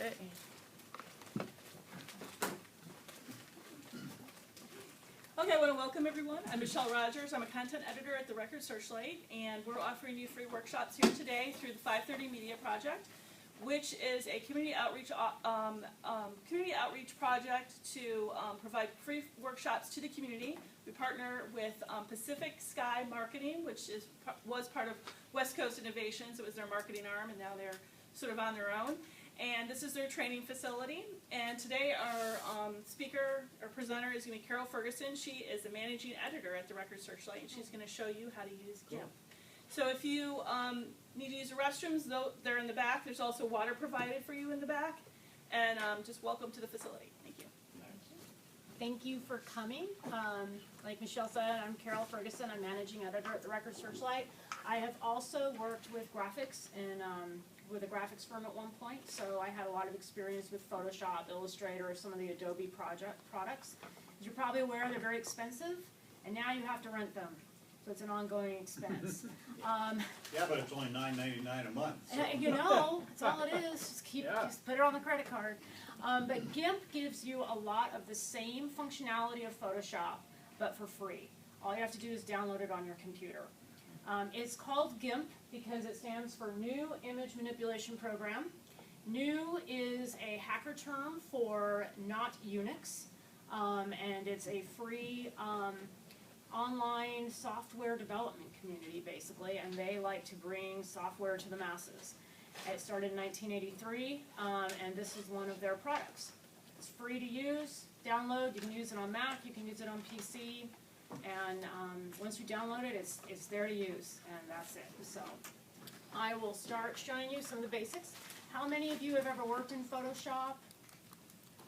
Okay. Okay, I want to welcome everyone. I'm Michelle Rogers. I'm a content editor at the Record Searchlight, and we're offering you free workshops here today through the 530 Media Project, which is a community outreach project to provide free workshops to the community. We partner with Pacific Sky Marketing, which was part of West Coast Innovations. It was their marketing arm, and now they're sort of on their own. And this is their training facility. And today our speaker or presenter is going to be Carol Ferguson. She is the managing editor at the Record Searchlight, and she's going to show you how to use GIMP. So if you need to use the restrooms, they're in the back. There's also water provided for you in the back. And just welcome to the facility. Thank you. Thank you for coming. Like Michelle said, I'm Carol Ferguson. I'm managing editor at the Record Searchlight. I have also worked with graphics and with a graphics firm at one point, so I had a lot of experience with Photoshop, Illustrator, some of the Adobe products. As you're probably aware, they're very expensive, and now you have to rent them. So it's an ongoing expense. Yeah, but it's only $9.99 a month. So. You know, that's all it is. Just put it on the credit card. But GIMP gives you a lot of the same functionality of Photoshop, but for free. All you have to do is download it on your computer. It's called GIMP because it stands for New Image Manipulation Program. New is a hacker term for not Unix, and it's a free online software development community, basically, and they like to bring software to the masses. It started in 1983, and this is one of their products. It's free to use, download. You can use it on Mac, you can use it on PC, and once you download it, it's there to use, and that's it. So I will start showing you some of the basics. How many of you have ever worked in Photoshop?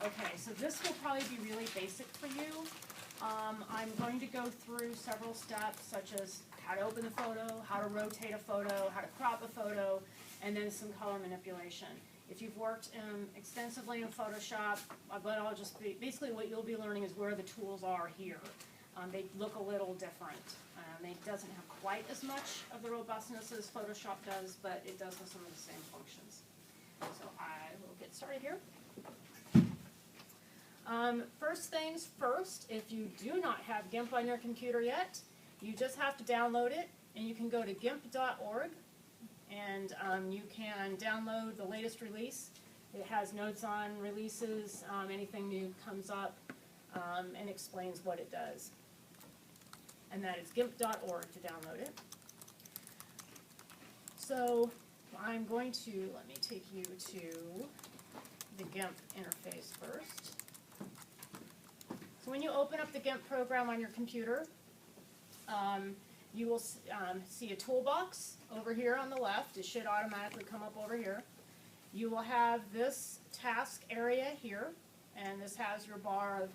Okay, so this will probably be really basic for you. I'm going to go through several steps, such as how to open the photo, how to rotate a photo, how to crop a photo, and then some color manipulation. If you've worked extensively in Photoshop, what I'll just be, basically what you'll be learning is where the tools are here. They look a little different. It doesn't have quite as much of the robustness as Photoshop does, but it does have some of the same functions. So I will get started here. First things first, if you do not have GIMP on your computer yet, you just have to download it, and you can go to gimp.org, and you can download the latest release. It has notes on releases, anything new comes up, and explains what it does. And that is gimp.org to download it. So I'm going to, let me take you to the GIMP interface first. So when you open up the GIMP program on your computer, you will see a toolbox over here on the left. It should automatically come up over here. You will have this task area here, and this has your bar of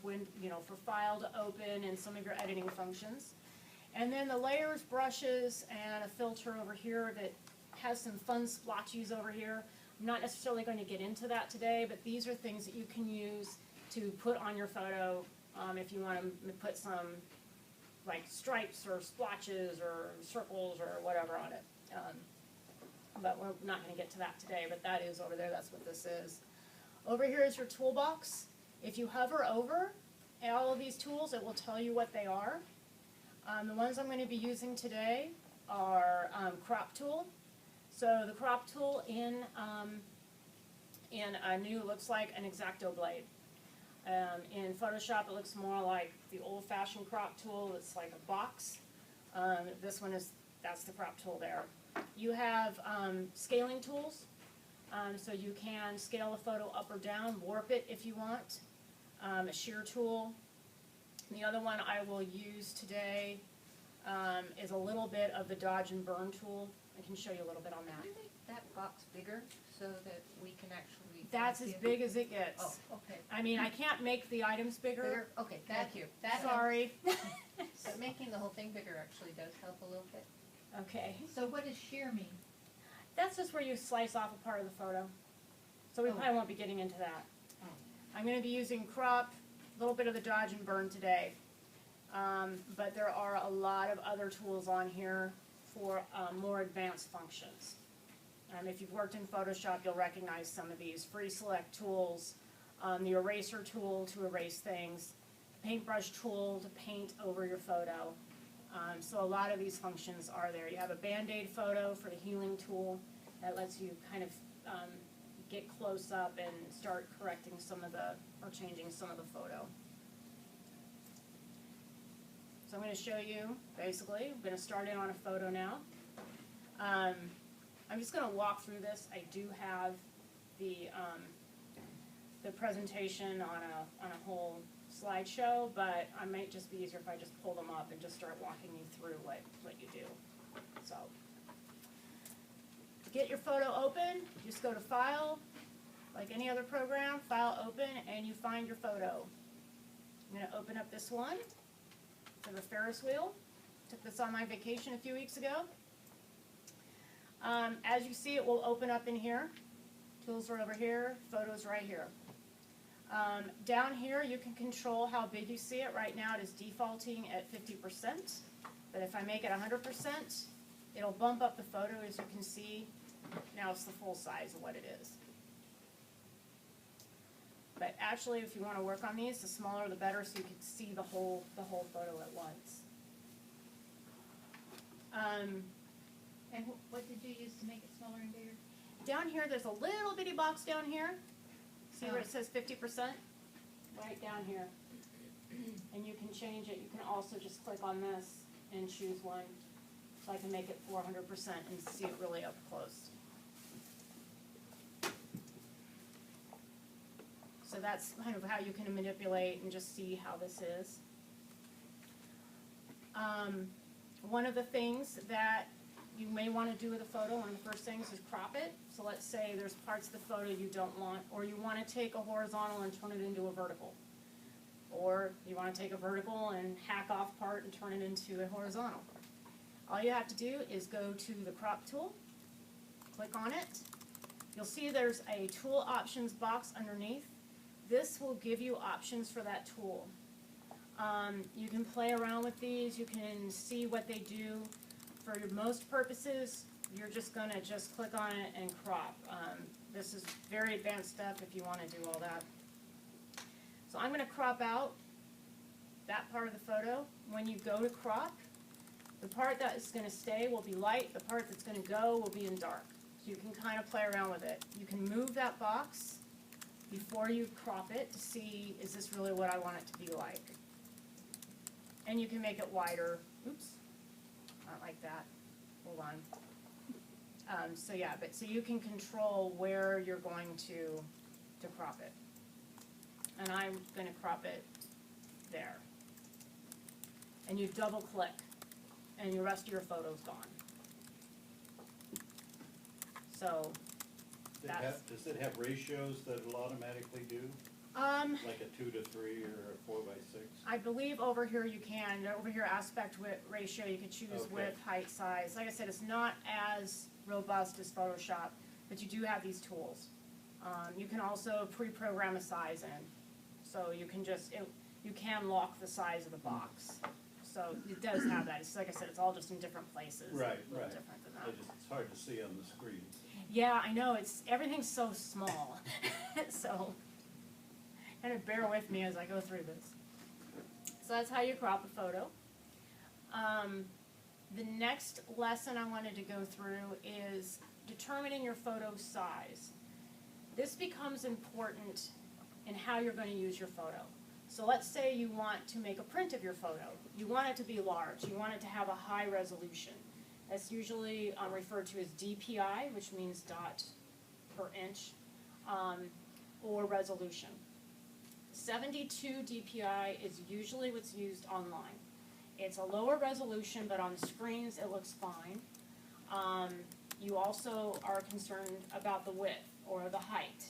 for file to open and some of your editing functions. And then the layers, brushes, and a filter over here that has some fun splotches over here. I'm not necessarily going to get into that today, but these are things that you can use to put on your photo if you want to put some like stripes or splotches or circles or whatever on it. But we're not going to get to that today, but that is over there. That's what this is. Over here is your toolbox. If you hover over all of these tools, it will tell you what they are. The ones I'm going to be using today are crop tool. So the crop tool in a new looks like an X-Acto blade. In Photoshop, it looks more like the old-fashioned crop tool. It's like a box. This one that's the crop tool there. You have scaling tools, so you can scale a photo up or down, warp it if you want. A shear tool. The other one I will use today is a little bit of the dodge and burn tool. I can show you a little bit on that. Can you make that box bigger so that we can actually... That's as big as it gets. Oh, okay. I mean, I can't make the items bigger. Okay, thank you. Sorry. So making the whole thing bigger actually does help a little bit. Okay. So what does shear mean? That's just where you slice off a part of the photo. So we probably won't be getting into that. Oh. I'm going to be using crop, a little bit of the dodge and burn today. But there are a lot of other tools on here for more advanced functions. If you've worked in Photoshop, you'll recognize some of these. Free select tools, the eraser tool to erase things, paintbrush tool to paint over your photo. So a lot of these functions are there. You have a Band-Aid photo for the healing tool that lets you kind of get close up and start correcting some of the, or changing some of the photo. So I'm going to show you, basically, I'm going to start in on a photo now. I'm just going to walk through this. I do have the presentation on a whole slideshow, but I might just be easier if I just pull them up and just start walking you through what you do. So, to get your photo open, just go to File, like any other program, File, Open, and you find your photo. I'm going to open up this one for the Ferris wheel. Took this on my vacation a few weeks ago. As you see, it will open up in here. Tools are over here, photos right here. Down here, you can control how big you see it. Right now, it is defaulting at 50%. But if I make it 100%, it'll bump up the photo, as you can see. Now it's the full size of what it is. But actually, if you want to work on these, the smaller the better, so you can see the whole photo at once. And what did you use to make it smaller and bigger? Down here, there's a little bitty box down here. See where it says 50%? Right down here. And you can change it. You can also just click on this and choose one. So I can make it 400% and see it really up close. So that's kind of how you can manipulate and just see how this is. One of the things that you may want to do with a photo, one of the first things is crop it. So let's say there's parts of the photo you don't want, or you want to take a horizontal and turn it into a vertical. Or you want to take a vertical and hack off part and turn it into a horizontal. All you have to do is go to the crop tool, click on it. You'll see there's a tool options box underneath. This will give you options for that tool. You can play around with these, you can see what they do. For most purposes, you're just going to just click on it and crop. This is very advanced stuff if you want to do all that. So I'm going to crop out that part of the photo. When you go to crop, the part that is going to stay will be light, the part that's going to go will be in dark. So you can kind of play around with it. You can move that box before you crop it to see, is this really what I want it to be like? And you can make it wider. Oops. Not like that. Hold on. So yeah, so you can control where you're going to crop it. And I'm going to crop it there. And you double click, and the rest of your photo's gone. So Does it have ratios that it'll automatically do? Like a 2 to 3 or a 4 by 6? I believe over here you can. Over here, aspect ratio, you can choose Okay. width, height, size. Like I said, it's not as robust as Photoshop, but you do have these tools. You can also pre-program a size in. So you can just, you can lock the size of the box. So it does have that. It's like I said, it's all just in different places. Right, A little right. different than that. It's hard to see on the screen. Yeah, I know. Everything's so small. So kind of bear with me as I go through this. So that's how you crop a photo. The next lesson I wanted to go through is determining your photo size. This becomes important in how you're going to use your photo. So let's say you want to make a print of your photo. You want it to be large. You want it to have a high resolution. That's usually referred to as DPI, which means dot per inch, or resolution. 72 DPI is usually what's used online. It's a lower resolution, but on screens it looks fine. You also are concerned about the width or the height.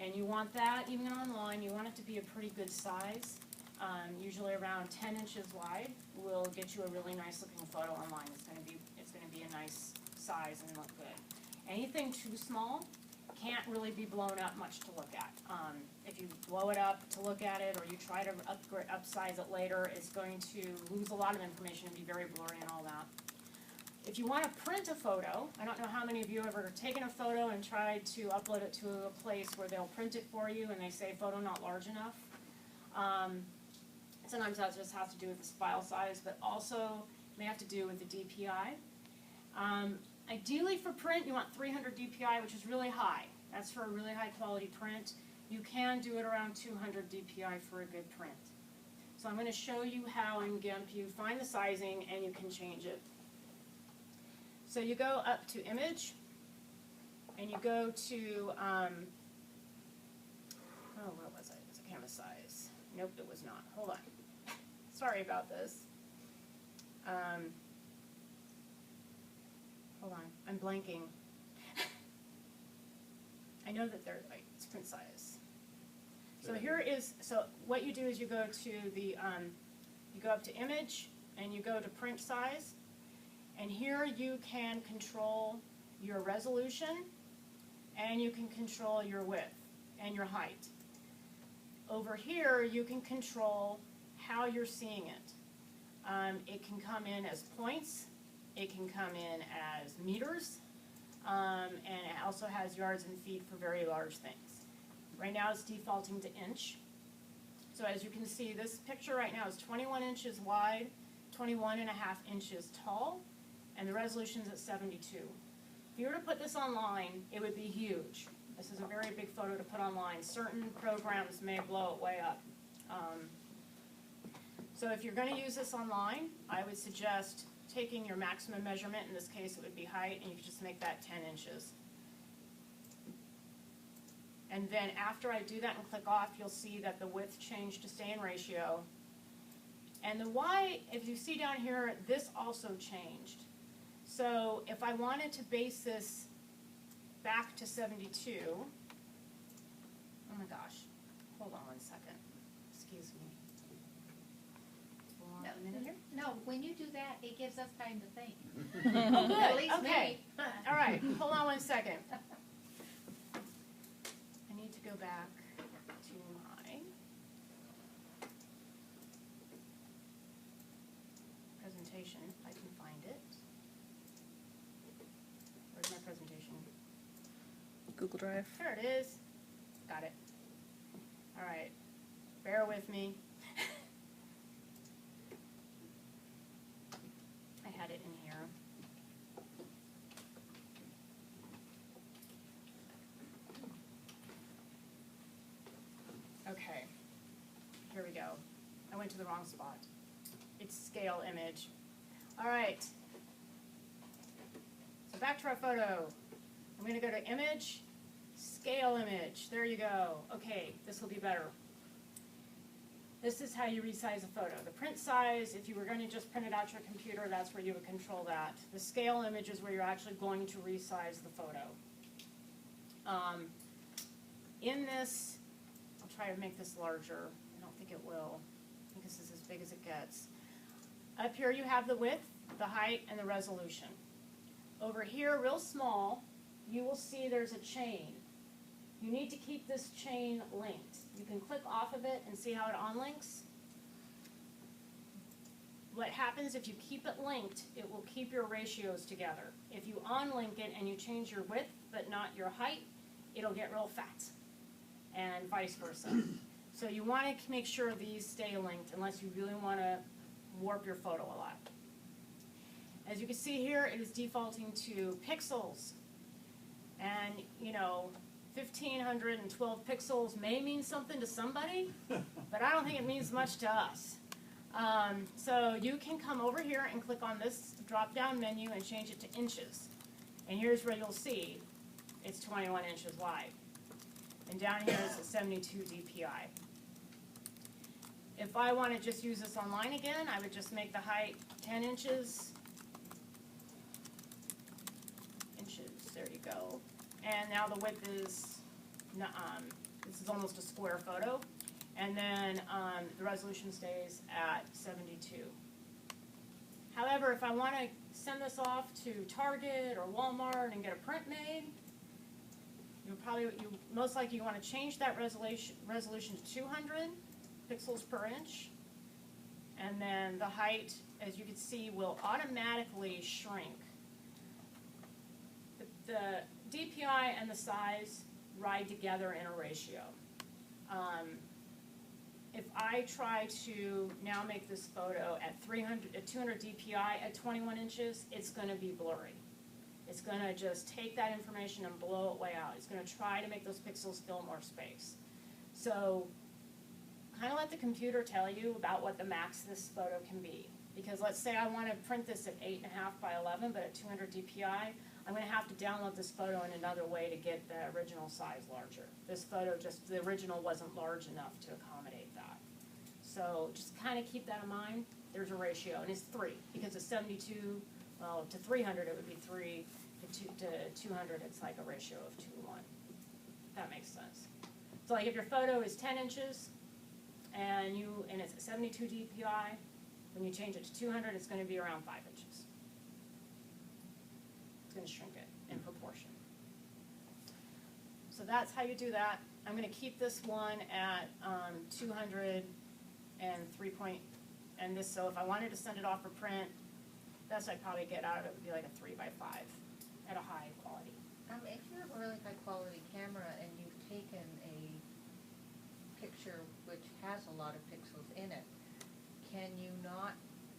And you want that, even online, you want it to be a pretty good size. Usually around 10 inches wide will get you a really nice looking photo online. It's going to be a nice size and look good. Anything too small can't really be blown up much to look at. If you blow it up to look at it, or you try to upsize it later, it's going to lose a lot of information and be very blurry and all that. If you want to print a photo, I don't know how many of you have ever taken a photo and tried to upload it to a place where they'll print it for you and they say photo not large enough. Sometimes that just has to do with the file size, but also may have to do with the DPI. Ideally for print, you want 300 DPI, which is really high. That's for a really high quality print. You can do it around 200 DPI for a good print. So I'm going to show you how in GIMP you find the sizing and you can change it. So you go up to Image, and you go to, where was I? It was a canvas size. Nope, it was not. Hold on. Sorry about this. Hold on, I'm blanking. I know that they're like, it's print size. So here is, so what you do is you go to the, you go up to Image, and you go to Print Size, and here you can control your resolution, and you can control your width and your height. Over here, you can control how you're seeing it. It can come in as points, it can come in as meters, and it also has yards and feet for very large things. Right now it's defaulting to inch. So as you can see, this picture right now is 21 inches wide, 21.5 inches tall, and the resolution's at 72. If you were to put this online, it would be huge. This is a very big photo to put online. Certain programs may blow it way up. So if you're going to use this online, I would suggest taking your maximum measurement, in this case it would be height, and you could just make that 10 inches. And then after I do that and click off, you'll see that the width changed to stay in ratio. And the Y, if you see down here, this also changed. So if I wanted to base this back to 72, oh my gosh, hold on one second, excuse me. Hold on a minute here. No, when you do that, it gives us time to think. Oh, good. At least Okay. me. All right. Hold on one second. I need to go back to my presentation. If I can find it. Where's my presentation? Google Drive. There it is. Got it. All right. Bear with me. I had it in here. Okay. Here we go. I went to the wrong spot. It's scale image. All right. So back to our photo. I'm going to go to Image, Scale Image. There you go. Okay, this will be better. This is how you resize a photo. The print size, if you were going to just print it out your computer, that's where you would control that. The scale image is where you're actually going to resize the photo. In this, I'll try to make this larger. I don't think it will. I think this is as big as it gets. Up here you have the width, the height, and the resolution. Over here, real small, you will see there's a chain. You need to keep this chain linked. You can click off of it and see how it unlinks. What happens if you keep it linked, it will keep your ratios together. If you unlink it and you change your width but not your height, it'll get real fat, and vice versa. So you want to make sure these stay linked unless you really want to warp your photo a lot. As you can see here, it is defaulting to pixels. And, you know, 1,512 pixels may mean something to somebody, but I don't think it means much to us. So you can come over here and click on this drop-down menu and change it to inches. And here's where you'll see it's 21 inches wide. And down here is at 72 DPI. If I want to just use this online again, I would just make the height 10 inches. There you go. And now the width is, this is almost a square photo. And then the resolution stays at 72. However, if I want to send this off to Target or Walmart and get a print made, most likely you want to change that resolution to 200 pixels per inch. And then the height, as you can see, will automatically shrink the DPI and the size ride together in a ratio. If I try to now make this photo at 200 DPI at 21 inches, it's going to be blurry. It's going to just take that information and blow it way out. It's going to try to make those pixels fill more space. So kind of let the computer tell you about what the max this photo can be. Because let's say I want to print this at 8.5 by 11, but at 200 DPI, I'm going to have to download this photo in another way to get the original size larger. This photo, the original wasn't large enough to accommodate that. So just kind of keep that in mind. There's a ratio, and it's 3, because it's 72, well, to 300 it would be 3, to 200 it's like a ratio of 2 to 1. That makes sense. So like if your photo is 10 inches, and it's at 72 DPI, when you change it to 200, it's going to be around 5 inches. It's going to shrink it in proportion. So that's how you do that. I'm going to keep this one at 200 and 3 point, and this, so if I wanted to send it off for print, best I'd probably get out of it would be like a 3 by 5 at a high quality. If you have a really high quality camera and you've taken a picture which has a lot of pixels in it, can you not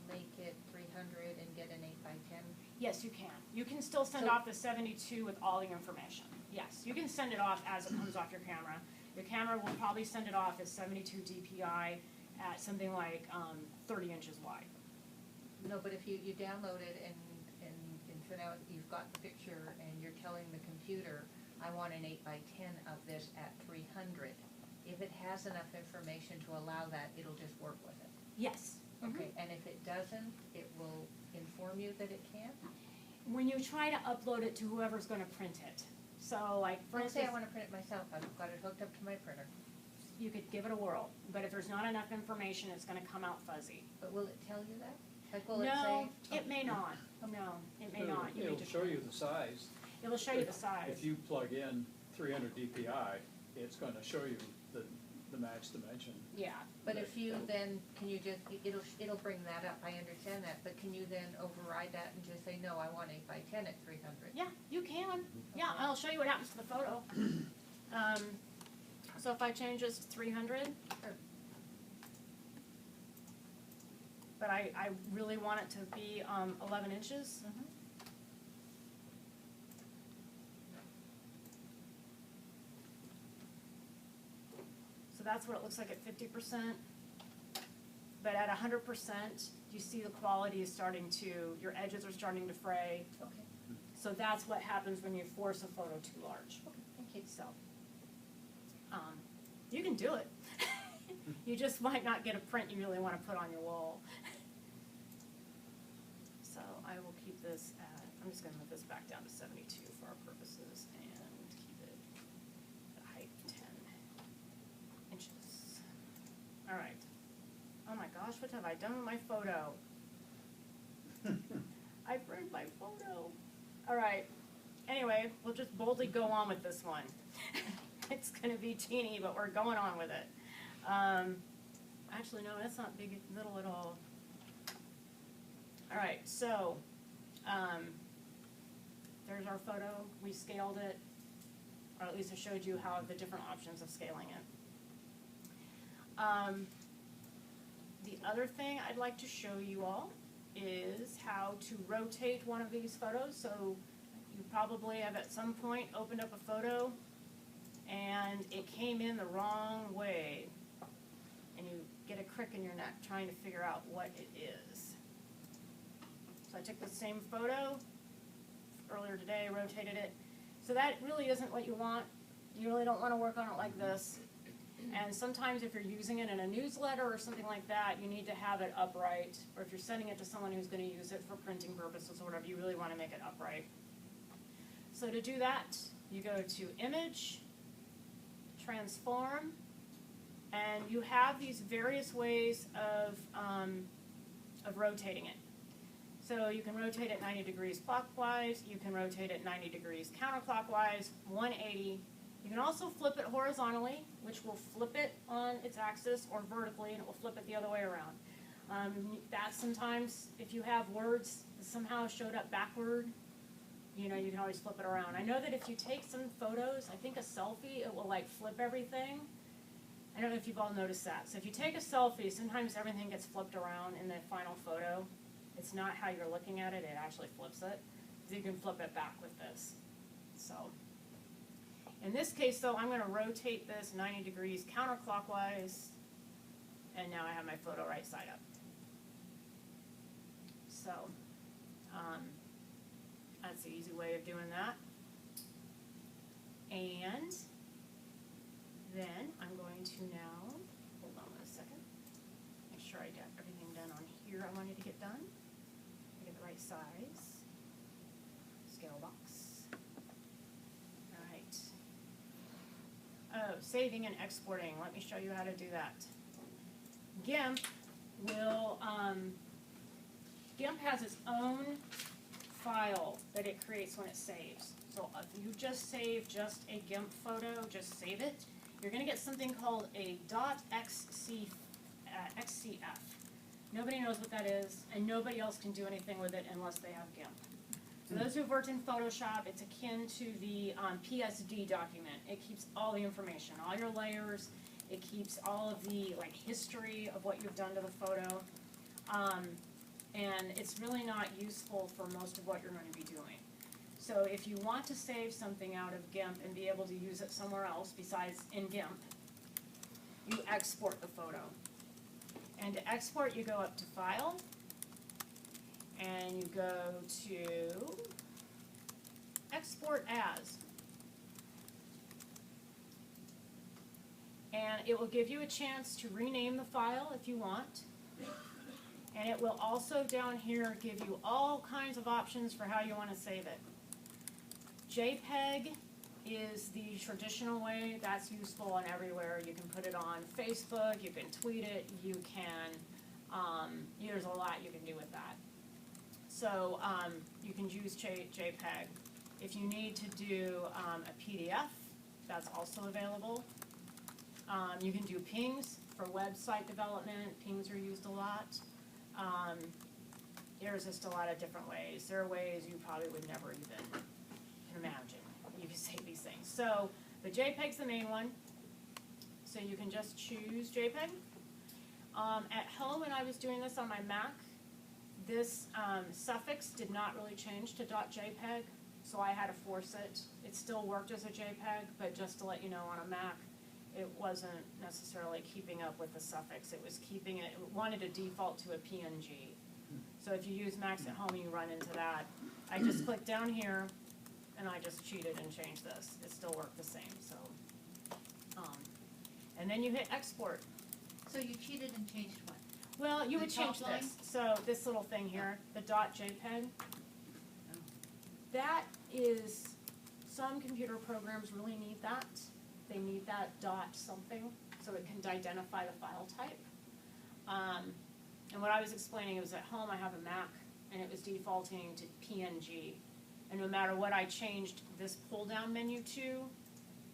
make it 300 and get an 8 by 10? Yes, you can. You can still send off the 72 with all the information. Yes, you can send it off as it comes off your camera. Your camera will probably send it off as 72 DPI at something like 30 inches wide. No, but if you download it and so now you've got the picture and you're telling the computer, I want an 8 by 10 of this at 300. If it has enough information to allow that, it'll just work with it. Yes. Okay, and if it doesn't, it will inform you that it can't? When you try to upload it to whoever's going to print it. So like, for Let's say instance, I want to print it myself. I've got it hooked up to my printer. you could give it a whirl. But if there's not enough information, it's going to come out fuzzy. But will it tell you that? Like, will it No, say? it may not. No, it may not. You may It'll just, show you the size. it'll show you the size. If you plug in 300 DPI, it's going to show you the max dimension. Yeah. But if you then, can you just, it'll bring that up, I understand that, but can you then override that and just say, no, I want 8 by 10 at 300? Yeah, you can. Yeah, I'll show you what happens to the photo. So if I change this to 300, Sure. but I really want it to be 11 inches. Mhm. So that's what it looks like at 50%. But at 100%, you see the quality is starting to, your edges are starting to fray. Okay, So that's what happens when you force a photo too large. okay, thank you. So, you can do it. You just might not get a print you really want to put on your wall. So I will keep this at, I'm just going to move this back down to 72 for our purposes and keep it at height 10 inches. All right. Oh my gosh, what have I done with my photo? I burned my photo. All right. Anyway, we'll just boldly go on with this one. It's going to be teeny, but we're going on with it. Actually, no, that's not big, little at all. All right, so there's our photo. We scaled it, or at least I showed you how the different options of scaling it. The other thing I'd like to show you all is how to rotate one of these photos. So you probably have at some point opened up a photo and it came in the wrong way, and you get a crick in your neck trying to figure out what it is. So I took the same photo earlier today, rotated it. So that really isn't what you want. You really don't want to work on it like this. And sometimes if you're using it in a newsletter or something like that, you need to have it upright. Or if you're sending it to someone who's going to use it for printing purposes or whatever, you really want to make it upright. So to do that, you go to Image, Transform, and you have these various ways of rotating it. So you can rotate it 90 degrees clockwise, you can rotate it 90 degrees counterclockwise, 180. You can also flip it horizontally, which will flip it on its axis, or vertically, and it will flip it the other way around. That sometimes, if you have words that somehow showed up backward, You know, you can always flip it around. I know that if you take some photos, I think a selfie, it will like flip everything. I don't know if you've all noticed that. So if you take a selfie, sometimes everything gets flipped around in the final photo. It's not how you're looking at it, it actually flips it. So you can flip it back with this. So, in this case though, I'm gonna rotate this 90 degrees counterclockwise, and now I have my photo right side up. So, that's the easy way of doing that. And then I'm going to now, hold on a second, make sure I got everything done on here I wanted to get done. Get the right size. Scale box. Alright. Oh, saving and exporting. Let me show you how to do that. GIMP will, GIMP has its own file that it creates when it saves. So if you just save just a GIMP photo, just save it, you're going to get something called a .xcf. Nobody knows what that is, and nobody else can do anything with it unless they have GIMP. So those who've worked in Photoshop, it's akin to the PSD document. It keeps all the information, all your layers. It keeps all of the history of what you've done to the photo. And it's really not useful for most of what you're going to be doing. So if you want to save something out of GIMP and be able to use it somewhere else besides in GIMP, you export the photo. And to export, you go up to File, and you go to Export As. And it will give you a chance to rename the file if you want. And it will also down here give you all kinds of options for how you want to save it. JPEG is the traditional way. That's useful on everywhere. You can put it on Facebook, you can tweet it, you can, there's a lot you can do with that. So you can use JPEG. If you need to do a PDF, that's also available. You can do pings for website development. Pings are used a lot. There's just a lot of different ways. There are ways you probably would never even imagine you can say these things. So the JPEG's the main one. So you can just choose JPEG. At home, when I was doing this on my Mac, this suffix did not really change to .jpeg, so I had to force it. It still worked as a JPEG, but just to let you know, on a Mac, it wasn't necessarily keeping up with the suffix. It was keeping it, it wanted to default to a PNG. So if you use Macs at home, you run into that. I just click down here, and I just cheated and changed this. It still worked the same, so. And then you hit export. So you cheated and changed what? Well, you The would change top line? this. So this little thing here, the .jpeg. That is, some computer programs really need that. They need that dot something so it can identify the file type. And what I was explaining was at home I have a Mac and it was defaulting to PNG. And no matter what I changed this pull down menu to,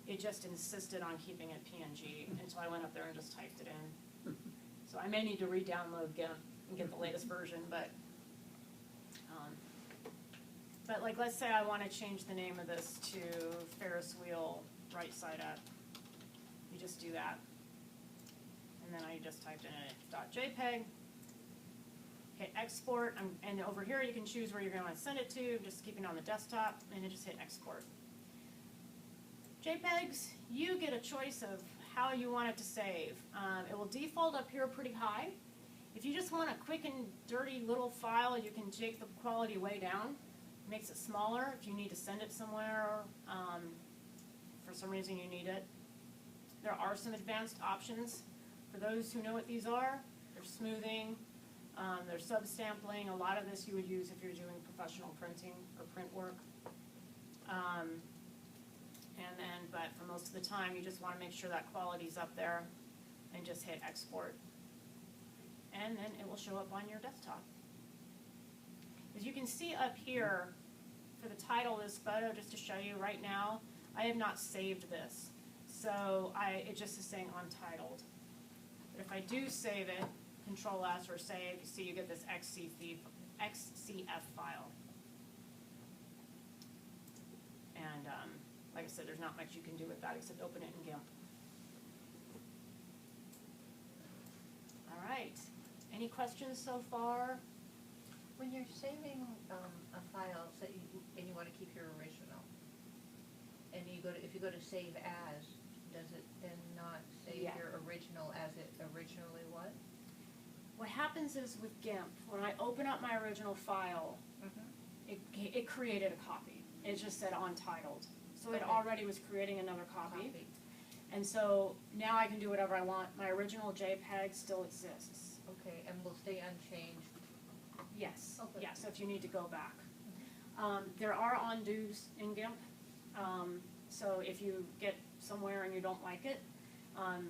it just insisted on keeping it PNG. And so I went up there and just typed it in. So I may need to re-download GIMP and get the latest version, but like let's say I want to change the name of this to Ferris wheel right side up. You just do that. And then I just typed in a .jpeg. Hit export, and over here you can choose where you're going to send it to, just keeping it on the desktop, and then just hit export. JPEGs, you get a choice of how you want it to save. It will default up here pretty high. If you just want a quick and dirty little file, you can take the quality way down. It makes it smaller if you need to send it somewhere, for some reason you need it. There are some advanced options. For those who know what these are, they're smoothing, there's subsampling. A lot of this you would use if you're doing professional printing or print work. But for most of the time, you just want to make sure that quality's up there and just hit export. And then it will show up on your desktop. As you can see up here, for the title of this photo, just to show you right now, I have not saved this. So it just is saying untitled. But if I do save it, Control S or save, you see you get this XCF file. And like I said, there's not much you can do with that except open it in GIMP. All right. Any questions so far? When you're saving a file and you want to keep your original, and if you go to save as, does it then not save Yeah. your original as it originally was? What happens is with GIMP, when I open up my original file, it created a copy. It just said untitled. So it Okay. already was creating another copy. And so now I can do whatever I want. My original JPEG still exists. Okay, and will stay unchanged. Yes. Okay. Yeah, so if you need to go back. There are undos in GIMP. So if you get somewhere and you don't like it,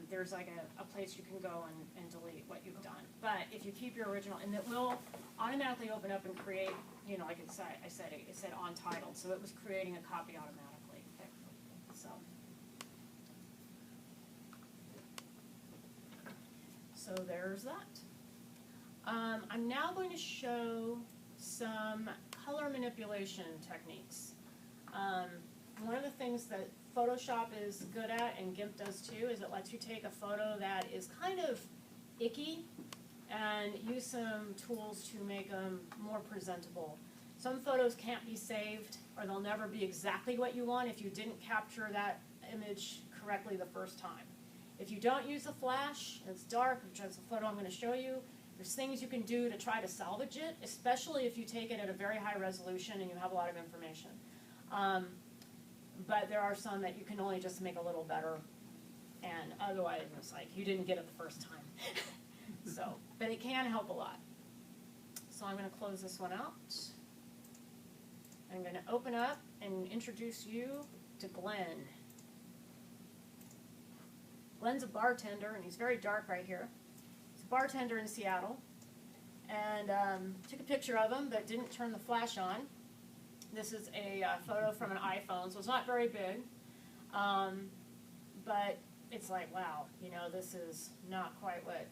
there's like a place you can go and delete what you've done. But if you keep your original, and it will automatically open up and create, you know, like it said untitled, so it was creating a copy automatically. So there's that. I'm now going to show some color manipulation techniques. One of the things that Photoshop is good at, and GIMP does too, is it lets you take a photo that is kind of icky and use some tools to make them more presentable. Some photos can't be saved, or they'll never be exactly what you want if you didn't capture that image correctly the first time. If you don't use a flash, and it's dark, which is the photo I'm going to show you, there's things you can do to try to salvage it, especially if you take it at a very high resolution and you have a lot of information. But there are some that you can only just make a little better, and otherwise it's like you didn't get it the first time. So, but it can help a lot. So I'm going to close this one out. I'm going to open up and introduce you to Glenn. Glenn's a bartender, and he's very dark right here. He's a bartender in Seattle, and took a picture of him, but didn't turn the flash on. This is a photo from an iPhone, so it's not very big, but it's like, wow, you know, this is not quite what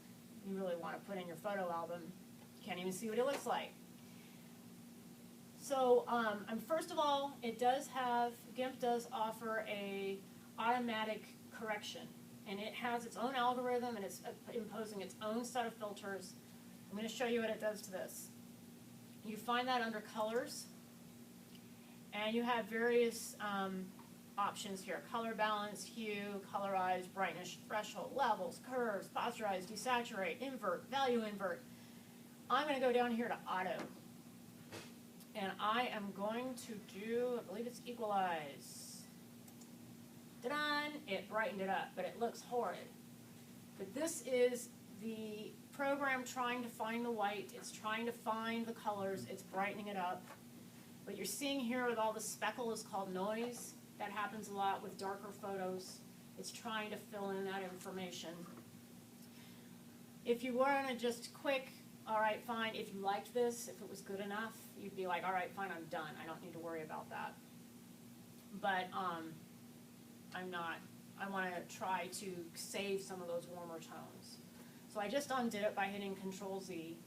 you really want to put in your photo album. You can't even see what it looks like. So, first of all, GIMP does offer a automatic correction. And it has its own algorithm, and it's imposing its own set of filters. I'm going to show you what it does to this. You find that under Colors, and you have various options here: color balance, hue, colorize, brightness, threshold, levels, curves, posterize, desaturate, invert, value invert. I'm going to go down here to Auto, and I am going to do, I believe it's Equalize. Done. It brightened it up, but it looks horrid. But this is the program trying to find the white. It's trying to find the colors. It's brightening it up. What you're seeing here with all the speckle is called noise. That happens a lot with darker photos. It's trying to fill in that information. If you were on a just quick, all right, fine, if you liked this, if it was good enough, you'd be like, all right, fine, I'm done. I don't need to worry about that. But I'm not. I want to try to save some of those warmer tones. So I just undid it by hitting Control-Z,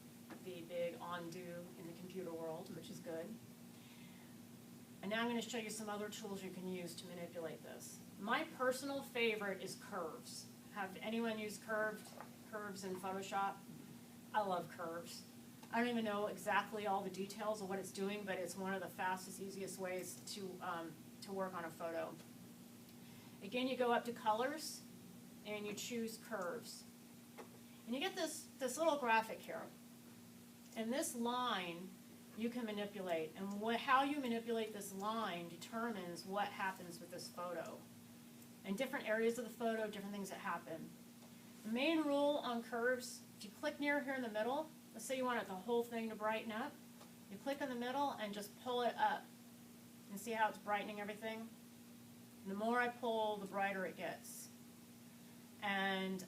the big undo in the computer world, which is good. And now I'm going to show you some other tools you can use to manipulate this. My personal favorite is curves. Have anyone used curves in Photoshop? I love curves. I don't even know exactly all the details of what it's doing, but it's one of the fastest, easiest ways to work on a photo. Again, you go up to Colors, and you choose Curves. And you get this little graphic here. And this line you can manipulate. And how you manipulate this line determines what happens with this photo. And different areas of the photo, different things that happen. The main rule on curves, if you click near here in the middle, let's say you want the whole thing to brighten up, you click in the middle and just pull it up. And see how it's brightening everything? The more I pull, the brighter it gets. And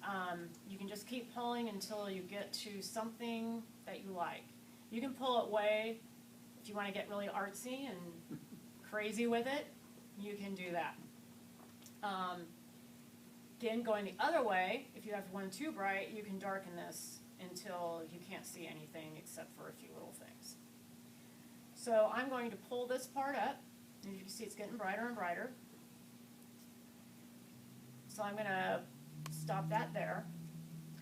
you can just keep pulling until you get to something that you like. You can pull it way, if you want to get really artsy and crazy with it, you can do that. Again, going the other way, if you have one too bright, you can darken this until you can't see anything except for a few little things. So I'm going to pull this part up, And you can see it's getting brighter and brighter. So I'm gonna stop that there.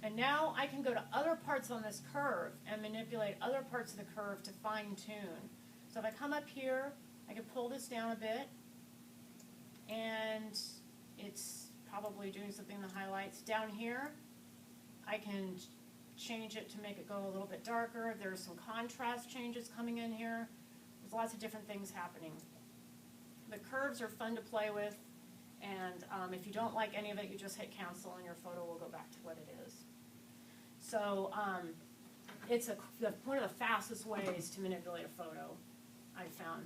And now I can go to other parts on this curve and manipulate other parts of the curve to fine tune. So if I come up here, I can pull this down a bit, and it's probably doing something in the highlights. Down here, I can change it to make it go a little bit darker. There's some contrast changes coming in here. There's lots of different things happening. The curves are fun to play with, and if you don't like any of it, you just hit cancel and your photo will go back to what it is. So it's one of the fastest ways to manipulate a photo, I've found.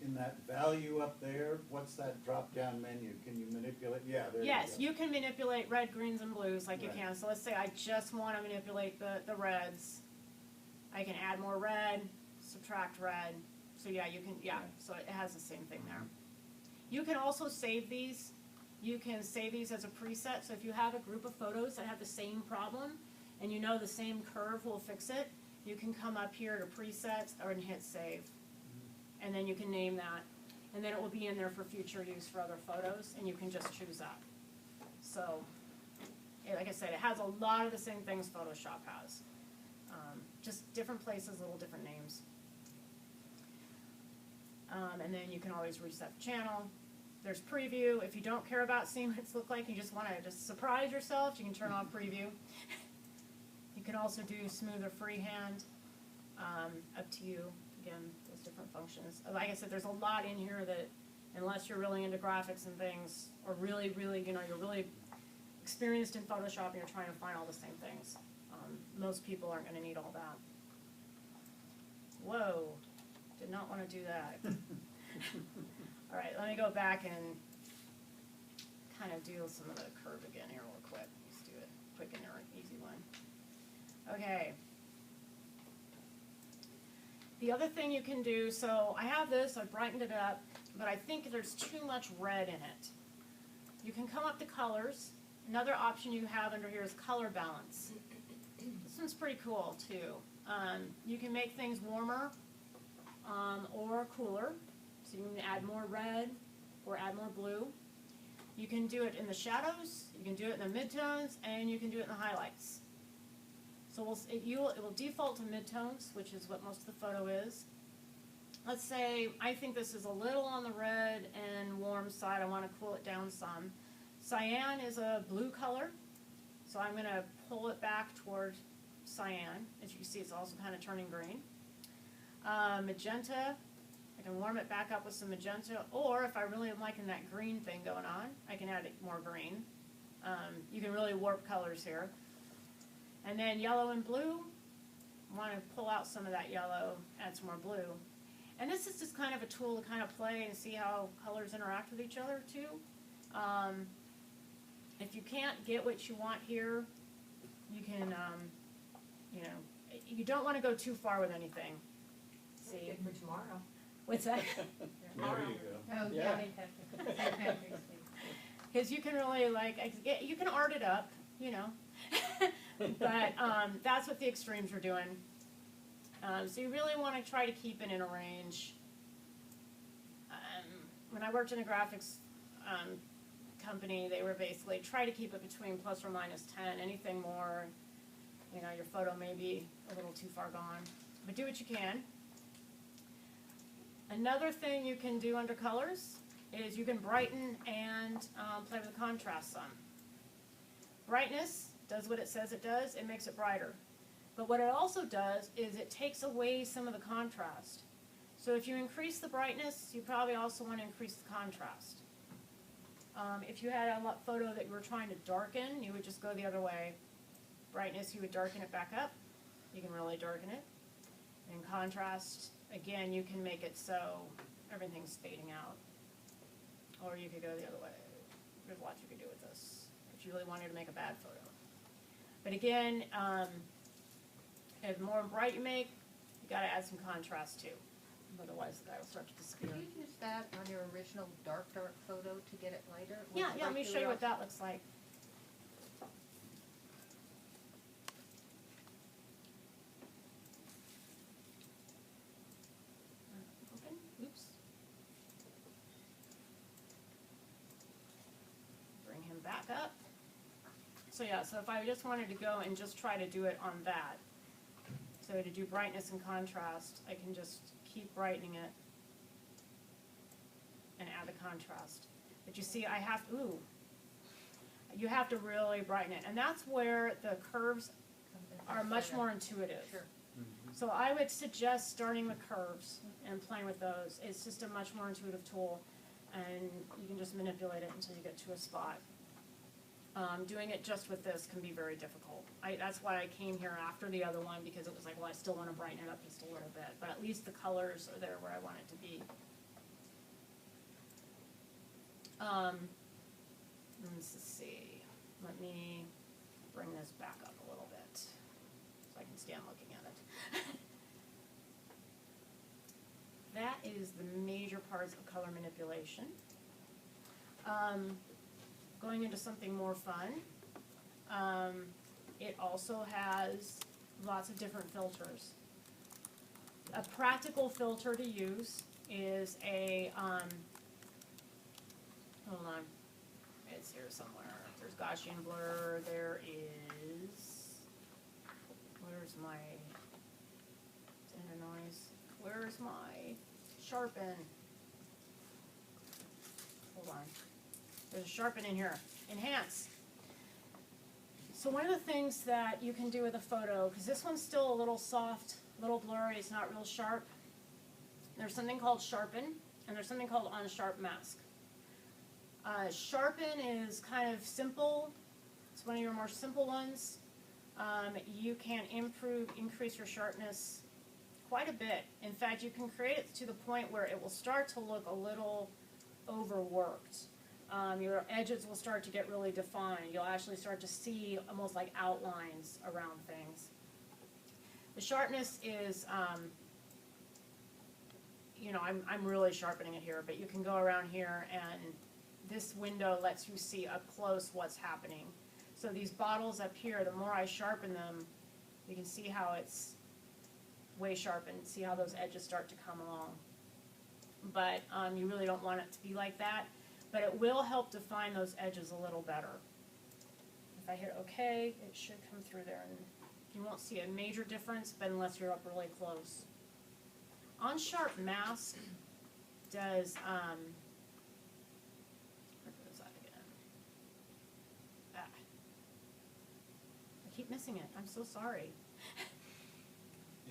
In that value up there, what's that drop-down menu? Can you manipulate? Yeah, there Yes, you you can manipulate red, greens, and blues like you Right. can. So let's say I just want to manipulate the reds. I can add more red, subtract red. So yeah, you can, yeah, so it has the same thing there. You can also save these. You can save these as a preset. So if you have a group of photos that have the same problem and you know the same curve will fix it, you can come up here to presets and hit save. And then you can name that. And then it will be in there for future use for other photos, and you can just choose that. So, like I said, it has a lot of the same things Photoshop has. Just different places, little different names. And then you can always reset the channel. There's preview. If you don't care about seeing what it's look like, you just want to just surprise yourself, you can turn on preview. You can also do smoother freehand. Up to you. Again, those different functions. Like I said, there's a lot in here that, unless you're really into graphics and things, or really, really, you're really experienced in Photoshop and you're trying to find all the same things, most people aren't going to need all that. Whoa, did not want to do that. All right, let me go back and kind of do some of the curve again here real quick. Let's do it quick and easy one. Okay. The other thing you can do, so I have this, I brightened it up, but I think there's too much red in it. You can come up to colors. Another option you have under here is color balance. This one's pretty cool too. You can make things warmer or cooler. So you can add more red or add more blue. You can do it in the shadows, you can do it in the midtones, and you can do it in the highlights. So it will default to midtones, which is what most of the photo is. Let's say I think this is a little on the red and warm side. I want to cool it down some. Cyan is a blue color, so I'm going to pull it back toward cyan. As you can see, it's also kind of turning green. Magenta, I can warm it back up with some magenta, or if I really am liking that green thing going on, I can add more green. You can really warp colors here. And then yellow and blue, I want to pull out some of that yellow, add some more blue. And this is just kind of a tool to kind of play and see how colors interact with each other too. If you can't get what you want here, you can, you don't want to go too far with anything. See? Good for tomorrow. What's that? go. There you go. Oh, Yeah. yeah. Because you can really you can art it up, but that's what the extremes are doing. So you really want to try to keep it in a range. When I worked in a graphics company, they were basically try to keep it between plus or minus 10. Anything more, your photo may be a little too far gone. But do what you can. Another thing you can do under colors is you can brighten and play with the contrast some. Brightness does what it says it does. It makes it brighter. But what it also does is it takes away some of the contrast. So if you increase the brightness, you probably also want to increase the contrast. If you had a photo that you were trying to darken, you would just go the other way. Brightness, you would darken it back up. You can really darken it. And contrast, again, you can make it so everything's fading out. Or you could go the other way. There's lots you could do with this if you really wanted to make a bad photo. But again, the more bright you make, you got to add some contrast too. Otherwise, the guy will start to disappear. Could you use that on your original dark photo to get it lighter? Yeah, let me show you what that looks like. Open. Oops. So yeah, so if I just wanted to go and just try to do it on that, so to do brightness and contrast, I can just keep brightening it and add the contrast. But you see, I have, you have to really brighten it. And that's where the curves are much more intuitive. Sure. So I would suggest starting with curves and playing with those. It's just a much more intuitive tool, and you can just manipulate it until you get to a spot. Doing it just with this can be very difficult. That's why I came here after the other one, because it was like, well, I still want to brighten it up just a little bit, but at least the colors are there where I want it to be. Let's see. Let me bring this back up a little bit so I can stand looking at it. That is the major parts of color manipulation. Going into something more fun, it also has lots of different filters. A practical filter to use is a, hold on, it's here somewhere. There's Gaussian blur, there is, where's my, center noise, where's my sharpen? Hold on. There's a sharpen in here. Enhance. So one of the things that you can do with a photo, because this one's still a little soft, a little blurry, it's not real sharp. There's something called sharpen, and there's something called Unsharp Mask. Sharpen is kind of simple. It's one of your more simple ones. You can increase your sharpness quite a bit. In fact, you can create it to the point where it will start to look a little overworked. Your edges will start to get really defined. You'll actually start to see almost like outlines around things. The sharpness is, you know, I'm really sharpening it here, but you can go around here, and this window lets you see up close what's happening. So these bottles up here, the more I sharpen them, you can see how it's way sharpened. See how those edges start to come along. But you really don't want it to be like that. But it will help define those edges a little better. If I hit OK, it should come through there, and you won't see a major difference, but unless you're up really close. Unsharp Mask does, where goes that again? I keep missing it. I'm so sorry.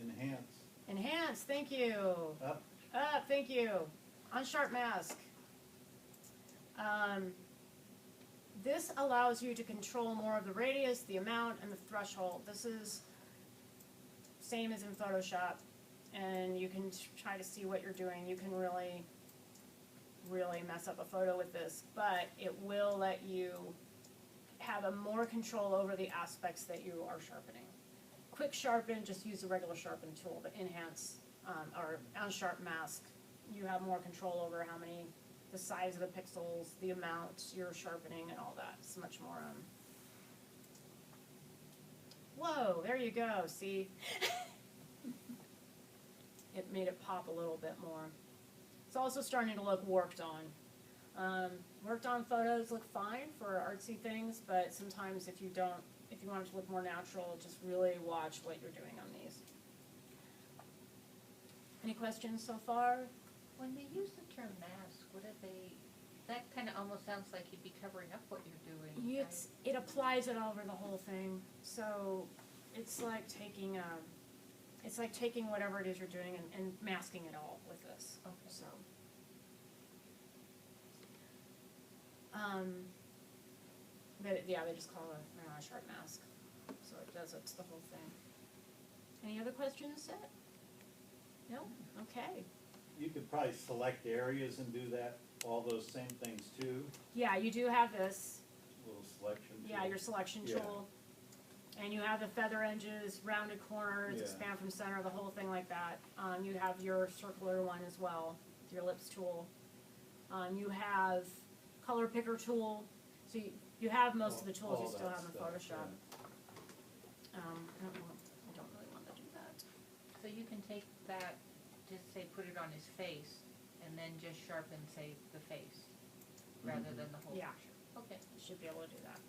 Enhance. Enhance, thank you. Up. Up, thank you. Unsharp Mask. This allows you to control more of the radius, the amount, and the threshold. This is same as in Photoshop, and you can try to see what you're doing. You can really, really mess up a photo with this, but it will let you have a more control over the aspects that you are sharpening. Quick sharpen, just use a regular sharpen tool, but enhance or Unsharp Mask, you have more control over how many, the size of the pixels, the amount you're sharpening, and all that. It's much more, whoa, there you go, see? It made it pop a little bit more. It's also starting to look worked on. Worked on photos look fine for artsy things, but sometimes if you want it to look more natural, just really watch what you're doing on these. Any questions so far? When they use the term mask, what do they, that kind of almost sounds like you'd be covering up what you're doing. It applies it over the whole thing. So it's like taking whatever it is you're doing and masking it all with this. Okay. So, but yeah, they just call it a sharp mask. So it does it to the whole thing. Any other questions, Seth? No? Okay. You could probably select areas and do that, all those same things too. Yeah, you do have this. Little selection tool. Yeah, your selection Yeah. tool. And you have the feather edges, rounded corners, Yeah. expand from center, the whole thing like that. You have your circular one as well, your ellipse tool. You have color picker tool. So you have most of the tools you All still that have in stuff, Photoshop. yeah. I don't really want to do that. So you can take that, just say put it on his face, and then just sharpen, say, the face, rather than the whole Yeah. picture. Okay. You should be able to do that.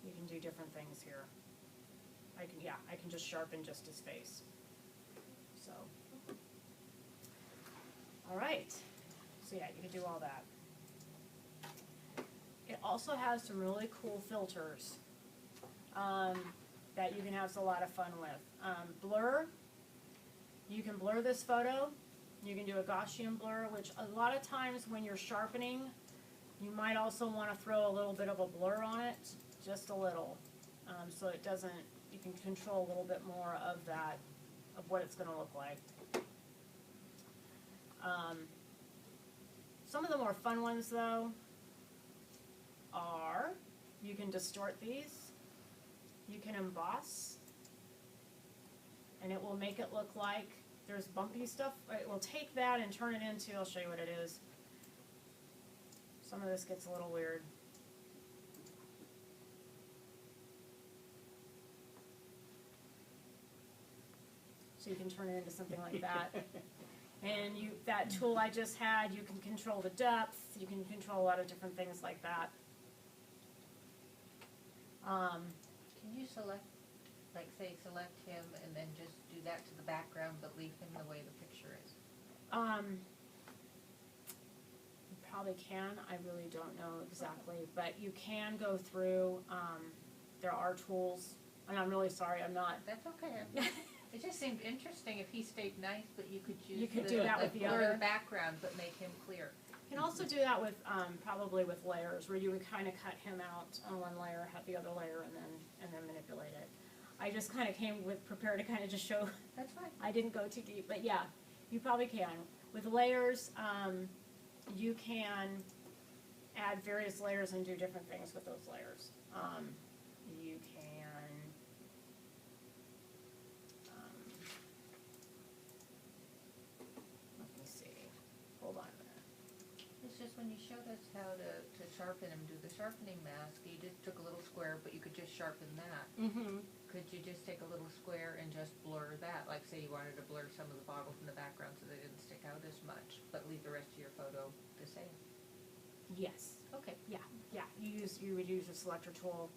You can do different things here. I can just sharpen just his face. So, all right. So yeah, you can do all that. It also has some really cool filters that you can have a lot of fun with. Blur, you can blur this photo. You can do a Gaussian blur, which a lot of times when you're sharpening, you might also want to throw a little bit of a blur on it, just a little, so it doesn't, you can control a little bit more of that, of what it's going to look like. Some of the more fun ones, though, are you can distort these, you can emboss, and it will make it look like there's bumpy stuff. It will take that and turn it into, I'll show you what it is. Some of this gets a little weird. So you can turn it into something like that. And that tool I just had, you can control the depth, you can control a lot of different things like that. Can you select, like say select him and then just do that to the background but leave him the way the picture is? You probably can, I really don't know exactly, but you can go through, there are tools, and I'm really sorry, I'm not. That's okay. It just seemed interesting if he stayed nice, but you could choose You could do that with the blur other. the background but make him clear. You can also do that with, probably with layers, where you would kind of cut him out on one layer, have the other layer, and then manipulate it. I just kind of came with prepared to kind of just show. That's fine. I didn't go too deep, but yeah, you probably can. With layers, you can add various layers and do different things with those layers. You can, let me see, hold on a minute. It's just when you showed us how to sharpen him, do the sharpening mask, you just took a little square, but you could just sharpen that. Mm-hmm. Could you just take a little square and just blur that? Like say you wanted to blur some of the bottles in the background so they didn't stick out as much, but leave the rest of your photo the same? Yes. Okay. Yeah. You would use a selector tool.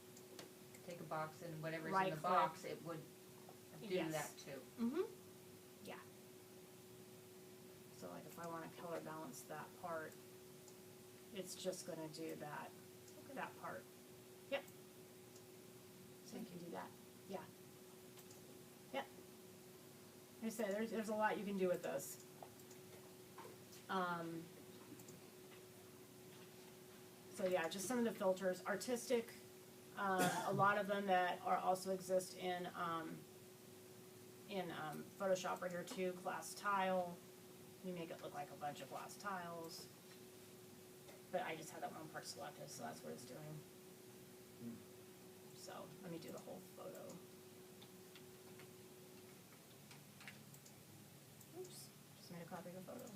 Take a box and whatever's Right in the click. box, it would do Yes. that too. Mm-hmm. Yeah. So like if I want to color balance that part, it's just going to do that, that part. Yep. So you can do that. Yeah. Yep. Like I said, there's a lot you can do with this. So yeah, just some of the filters. Artistic, a lot of them that are also exist in Photoshop right here too. Glass tile. You make it look like a bunch of glass tiles. But I just had that one part selected, so that's what it's doing. So let me do the whole photo. Oops, just made a copy of the photo.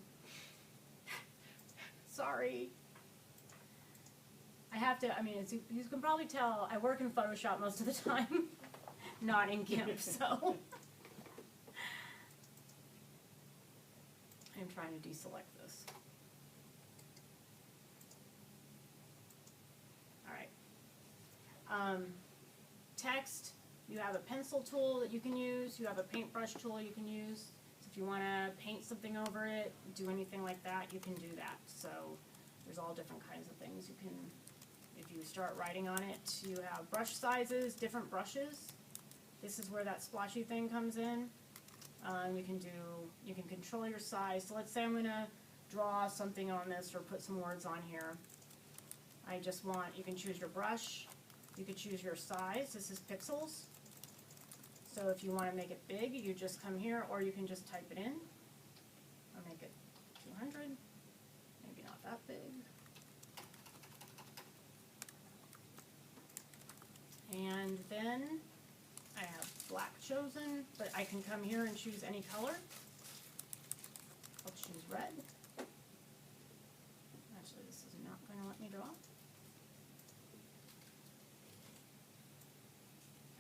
Sorry. I have to, I mean, you can probably tell I work in Photoshop most of the time, not in GIMP, so. I'm trying to deselect this. All right. Text, you have a pencil tool that you can use, you have a paintbrush tool you can use. So if you want to paint something over it, do anything like that, you can do that. So there's all different kinds of things you can. If you start writing on it, you have brush sizes, different brushes. This is where that splotchy thing comes in. You can control your size. So let's say I'm gonna draw something on this or put some words on here. I just want, you can choose your brush, you can choose your size. This is pixels. So if you want to make it big, you just come here, or you can just type it in. I'll make it 200, maybe not that big. And then I have black chosen, but I can come here and choose any color. I'll choose red. Actually, this is not going to let me draw.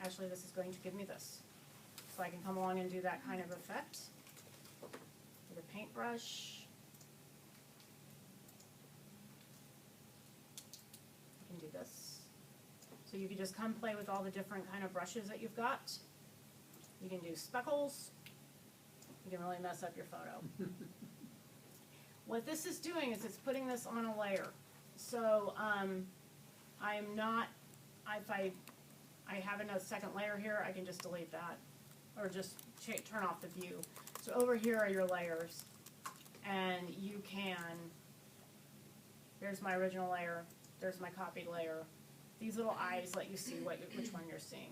Actually, this is going to give me this. So I can come along and do that kind of effect with a paintbrush. I can do this. So you can just come play with all the different kind of brushes that you've got. You can do speckles. You can really mess up your photo. What this is doing is it's putting this on a layer. So I'm not, if I have a second layer here, I can just delete that or just turn off the view. So over here are your layers, and you can, there's my original layer, there's my copied layer. These little eyes let you see which one you're seeing.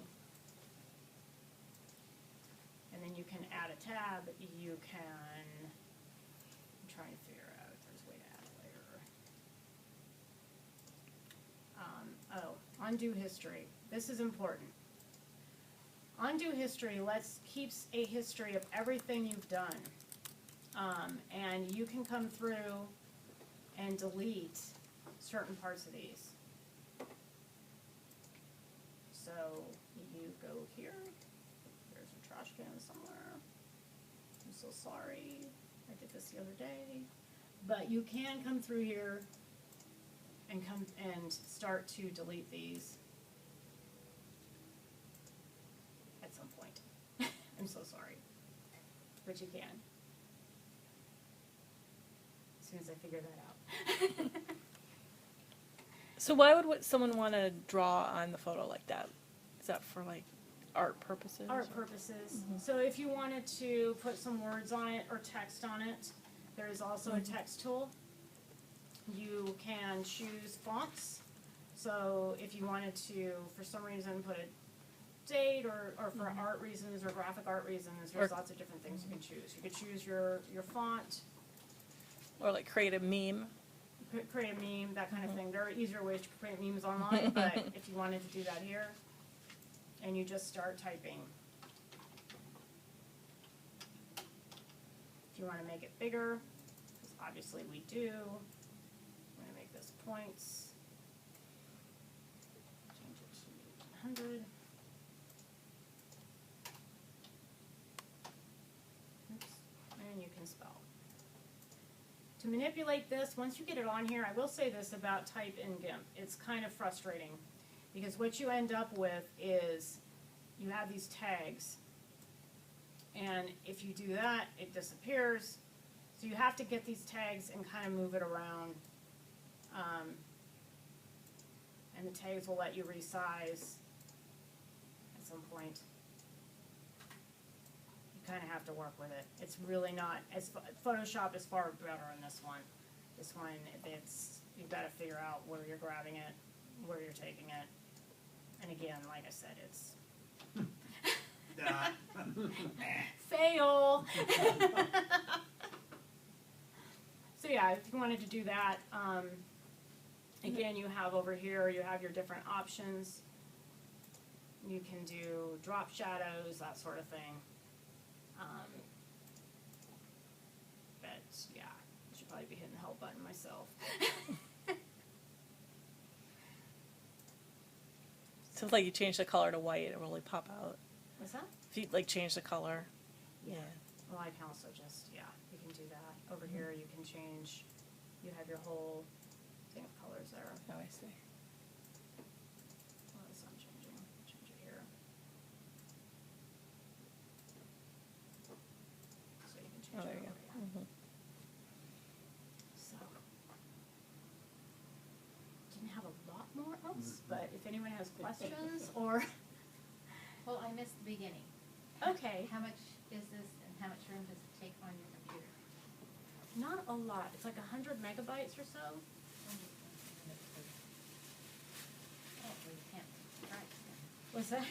And then you can add a tab, you can, I'm trying to figure out if there's a way to add a layer. Undo history. This is important. Undo history keeps a history of everything you've done. And you can come through and delete certain parts of these. So you go here, there's a trash can somewhere. I'm so sorry, I did this the other day. But you can come through here and start to delete these at some point. I'm so sorry, but you can. As soon as I figure that out. So why would someone want to draw on the photo like that? Is that for like art purposes? Art purposes. So if you wanted to put some words on it or text on it, there is also a text tool. You can choose fonts. So if you wanted to, for some reason, put a date or for art reasons or graphic art reasons, there's lots of different things you can choose. You could choose your font. Or like create a meme? Create a meme, that kind of thing. There are easier ways to create memes online, but if you wanted to do that here, and you just start typing. If you want to make it bigger, because obviously we do, I'm going to make this points. Change it to 100. Oops. And you can spell. To manipulate this, once you get it on here, I will say this about type in GIMP. It's kind of frustrating because what you end up with is you have these tags, and if you do that, it disappears. So you have to get these tags and kind of move it around, and the tags will let you resize at some point. Kind of have to work with it. It's really not, Photoshop is far better on this one. This one, you've got to figure out where you're grabbing it, where you're taking it. And again, like I said, it's fail. So yeah, if you wanted to do that, again, you have over here, you have your different options. You can do drop shadows, that sort of thing. But yeah, I should probably be hitting the help button myself. So if like you change the color to white, it will really pop out. What's that? If you like change the color. Yeah. Well, I can also just, you can do that. Over here you can change, you have your whole thing of colors there. Oh, I see. Well, that's not changing. Change it here. So you can change Oh, there it you over go. here. So, didn't have a lot more else, but if anyone has questions or, Well, I missed the beginning. okay, How much is this and how much room does it take on your computer? not a lot. It's like 100 megabytes or so. Oh, well, you can't beat the price then. What's that?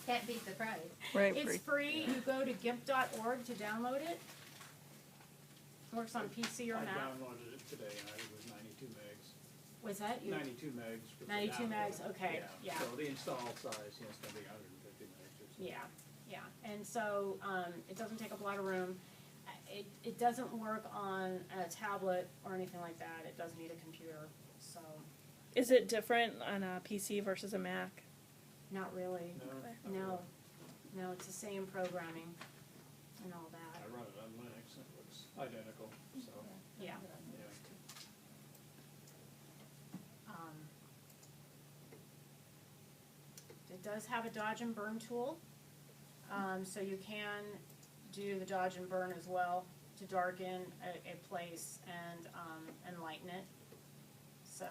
Can't beat the price. Right. It's free. You go to gimp.org to download it. Works on PC or I Mac. downloaded it today and it was 92 megs. Was that you? 92 megs. For the 92 download. megs, okay, yeah. So the install size, it's gonna be 150 megs or something. Yeah. And so it doesn't take up a lot of room. It doesn't work on a tablet or anything like that. It does need a computer. So Is it different on a PC versus a Mac? not really. No? No, it's the same programming and all that. I run it on Linux and it looks identical, so, Yeah. yeah. It does have a dodge and burn tool, so you can do the dodge and burn as well to darken a place and lighten it. So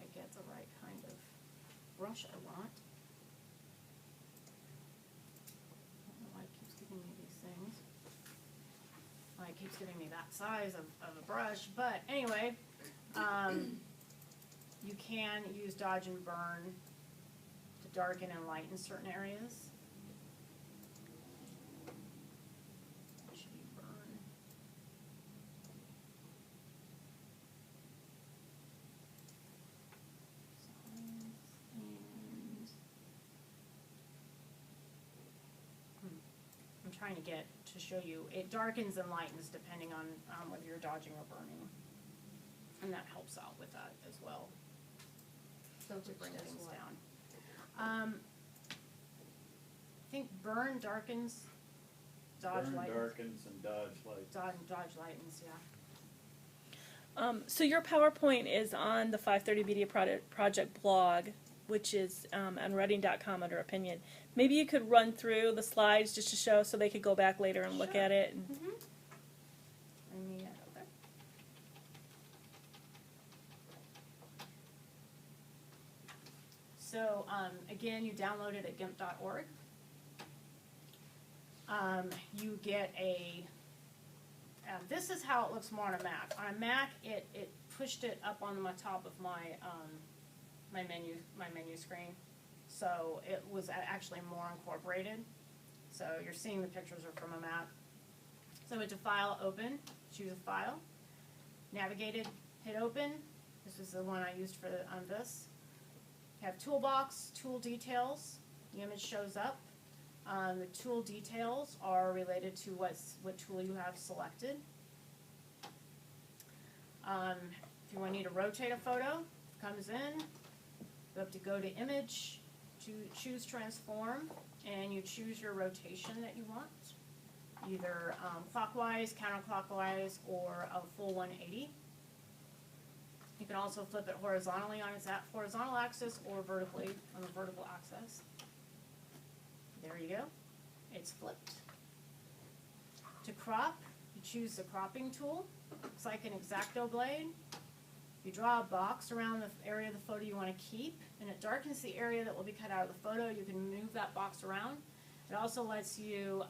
I get the right kind of brush I want. I don't know why it keeps giving me these things. Why it keeps giving me that size of a brush, but anyway, you can use dodge and burn to darken and lighten certain areas. It should be burn. I'm trying to get to show you. It darkens and lightens depending on whether you're dodging or burning, and that helps out with that as well. So To bring which does things what? down. I think burn darkens, dodge Burn lightens. darkens and dodge lights. Dodge lightens, yeah. So your PowerPoint is on the 530 Media Project blog, which is on reading.com under opinion. Maybe you could run through the slides just to show so they could go back later and look Sure. at it. And Let me go there. So again, you download it at GIMP.org. You get a. This is how it looks more on a Mac. On a Mac, it pushed it up on the top of my my menu screen, so it was actually more incorporated. So you're seeing the pictures are from a Mac. So into File, Open, choose a file, navigate it, hit Open. This is the one I used for on this. You have Toolbox, Tool Details. The image shows up. The tool details are related to what tool you have selected. If you need to rotate a photo, comes in, you have to go to Image, choose Transform, and you choose your rotation that you want, either clockwise, counterclockwise, or a full 180. You can also flip it horizontally on its horizontal axis or vertically on the vertical axis. There you go. It's flipped. To crop, you choose the cropping tool. Looks like an X-Acto blade. You draw a box around the area of the photo you want to keep, and it darkens the area that will be cut out of the photo. You can move that box around. It also lets you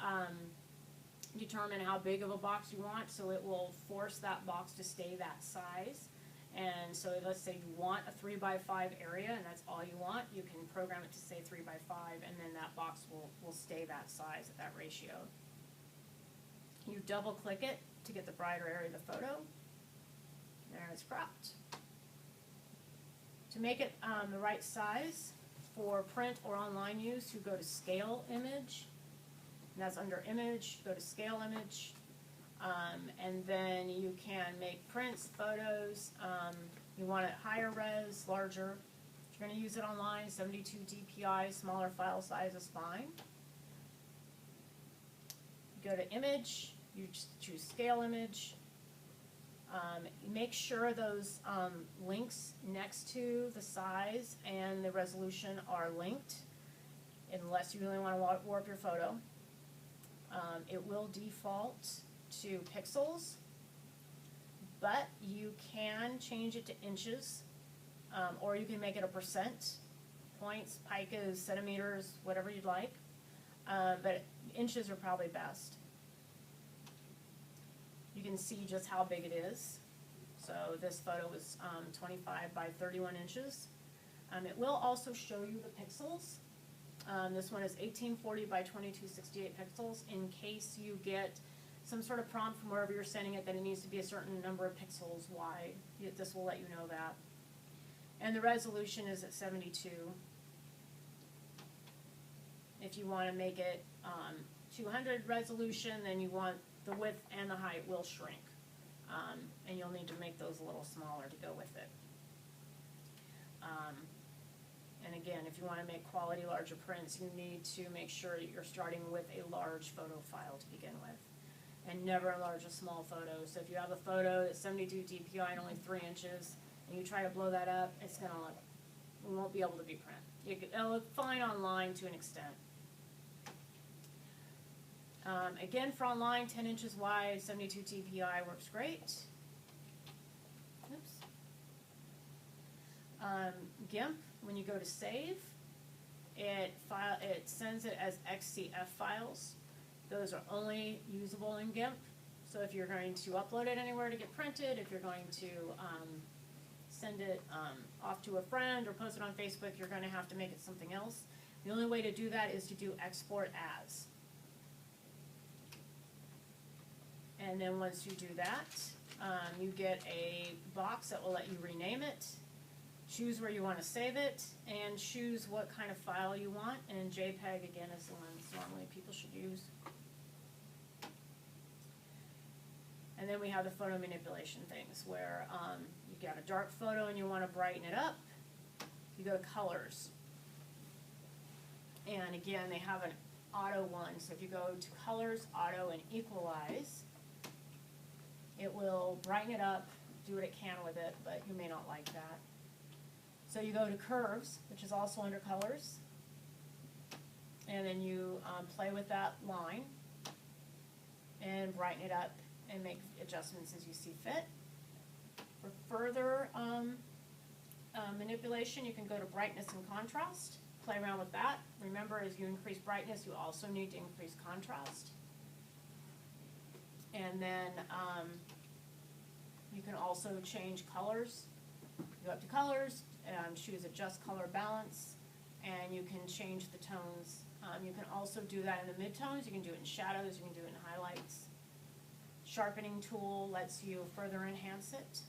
determine how big of a box you want, so it will force that box to stay that size. And so let's say you want a 3x5 area, and that's all you want, you can program it to say 3x5, and then that box will stay that size at that ratio. You double click it to get the brighter area of the photo. There, it's cropped. To make it the right size for print or online use, you go to Scale Image, and that's under Image, go to Scale Image. And then you can make prints, photos. You want it higher res, larger. If you're going to use it online, 72 DPI, smaller file size is fine. You go to Image, you just choose Scale Image. Make sure those links next to the size and the resolution are linked, unless you really want to warp your photo. It will default to pixels, but you can change it to inches, or you can make it a percent, points, picas, centimeters, whatever you'd like, but inches are probably best. You can see just how big it is. So this photo was 25 by 31 inches. It will also show you the pixels. This one is 1840 by 2268 pixels in case you get some sort of prompt from wherever you're sending it that it needs to be a certain number of pixels wide. This will let you know that. And the resolution is at 72. If you want to make it 200 resolution, then you want the width and the height will shrink. And you'll need to make those a little smaller to go with it. And again, if you want to make quality larger prints, you need to make sure that you're starting with a large photo file to begin with. And never enlarge a small photo. So if you have a photo that's 72 DPI and only 3 inches, and you try to blow that up, it's going to look It won't be able to be print. It'll look fine online to an extent. Again, for online, 10 inches wide, 72 dpi works great. Oops. GIMP, when you go to save, it sends it as XCF files. Those are only usable in GIMP. So if you're going to upload it anywhere to get printed, if you're going to send it off to a friend or post it on Facebook, you're going to have to make it something else. The only way to do that is to do export as. And then once you do that, you get a box that will let you rename it, choose where you want to save it, and choose what kind of file you want. And JPEG, again, is the ones normally people should use. And then we have the photo manipulation things where you got a dark photo and you want to brighten it up. You go to colors. And again, they have an auto one. So if you go to colors, auto, and equalize, it will brighten it up, do what it can with it, but you may not like that. So you go to curves, which is also under colors. And then you play with that line and brighten it up and make adjustments as you see fit. For further manipulation, you can go to brightness and contrast, play around with that. Remember, as you increase brightness, you also need to increase contrast. And then you can also change colors. Go up to colors, choose adjust color balance, and you can change the tones. You can also do that in the midtones. You can do it in shadows. You can do it in highlights. Sharpening tool lets you further enhance it.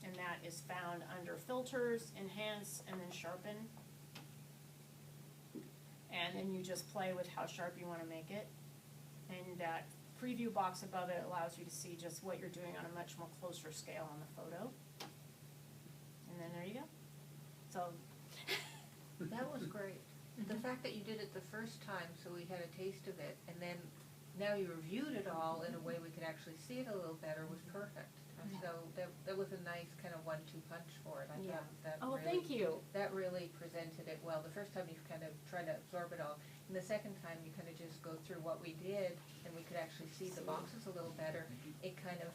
And that is found under filters, enhance, and then sharpen. And then you just play with how sharp you want to make it. And that preview box above it allows you to see just what you're doing on a much more closer scale on the photo. And then there you go. So That was great. The fact that you did it the first time, so we had a taste of it, and then now you reviewed it all in a way we could actually see it a little better was perfect. So that was a nice kind of 1-2 punch for it. I thought that oh, really, thank you. That really presented it well. The first time you kind of tried to absorb it all, and the second time you kind of just go through what we did, and we could actually see the boxes a little better. It kind of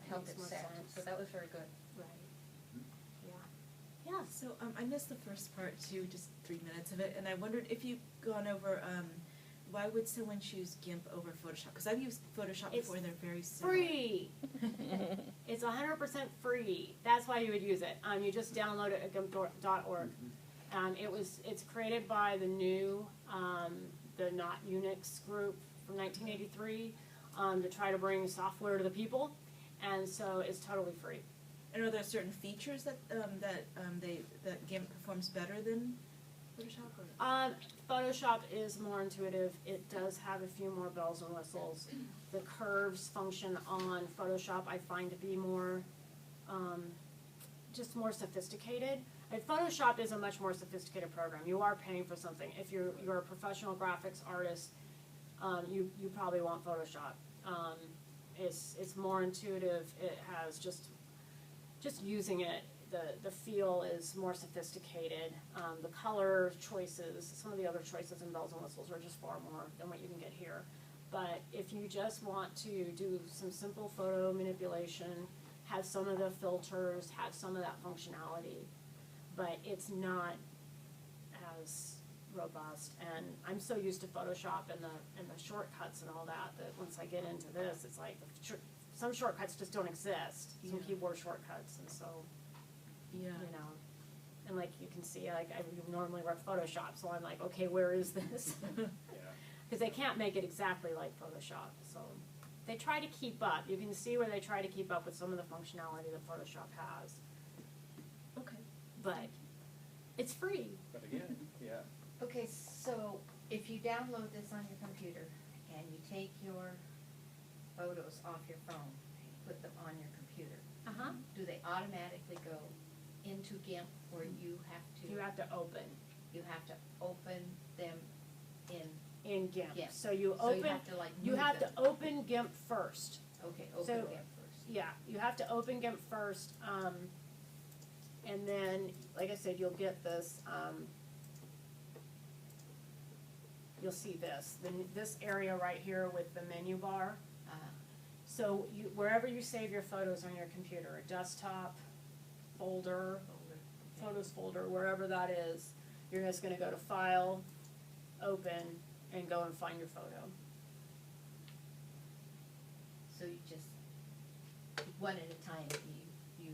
helped it Makes more set. sense. So that was very good. Right. Yeah. Yeah, so I missed the first part too, just 3 minutes of it, and I wondered if you've gone over, why would someone choose GIMP over Photoshop? Because I've used Photoshop It's before and they're very similar. Free. It's 100% free. That's why you would use it. You just download it at gimp.org. It's created by the new, the Not Unix group from 1983 to try to bring software to the people, and so it's totally free. And are there certain features that that GIMP performs better than Photoshop? Or? Photoshop is more intuitive. It does have a few more bells and whistles. The curves function on Photoshop I find to be more, just more sophisticated. And Photoshop is a much more sophisticated program. You are paying for something. If you're a professional graphics artist, you probably want Photoshop. It's more intuitive. It has just using it, the feel is more sophisticated. The color choices, some of the other choices in bells and whistles are just far more than what you can get here. But if you just want to do some simple photo manipulation, have some of the filters, have some of that functionality, but it's not as robust. And I'm so used to Photoshop and the shortcuts and all that once I get into this, it's like some shortcuts just don't exist. Some keyboard shortcuts, and so you know, and like you can see, like I normally work Photoshop, so I'm like, okay, where is this? Because they can't make it exactly like Photoshop, so they try to keep up. You can see where they try to keep up with some of the functionality that Photoshop has. Okay. But it's free. But again, yeah. Okay, so if you download this on your computer and you take your photos off your phone, put them on your computer, do they automatically go into GIMP, or you have to? You have to open. You have to open them In GIMP. GIMP. So you So open. you have to like You move have them. to open GIMP first. Okay, open so- GIMP first. Yeah, you have to open GIMP first. And then, like I said, you'll get this, you'll see this area right here with the menu bar. So wherever you save your photos on your computer, a desktop, folder, photos folder, wherever that is, you're just gonna go to File, Open, and go and find your photo. So you just, one at a time, you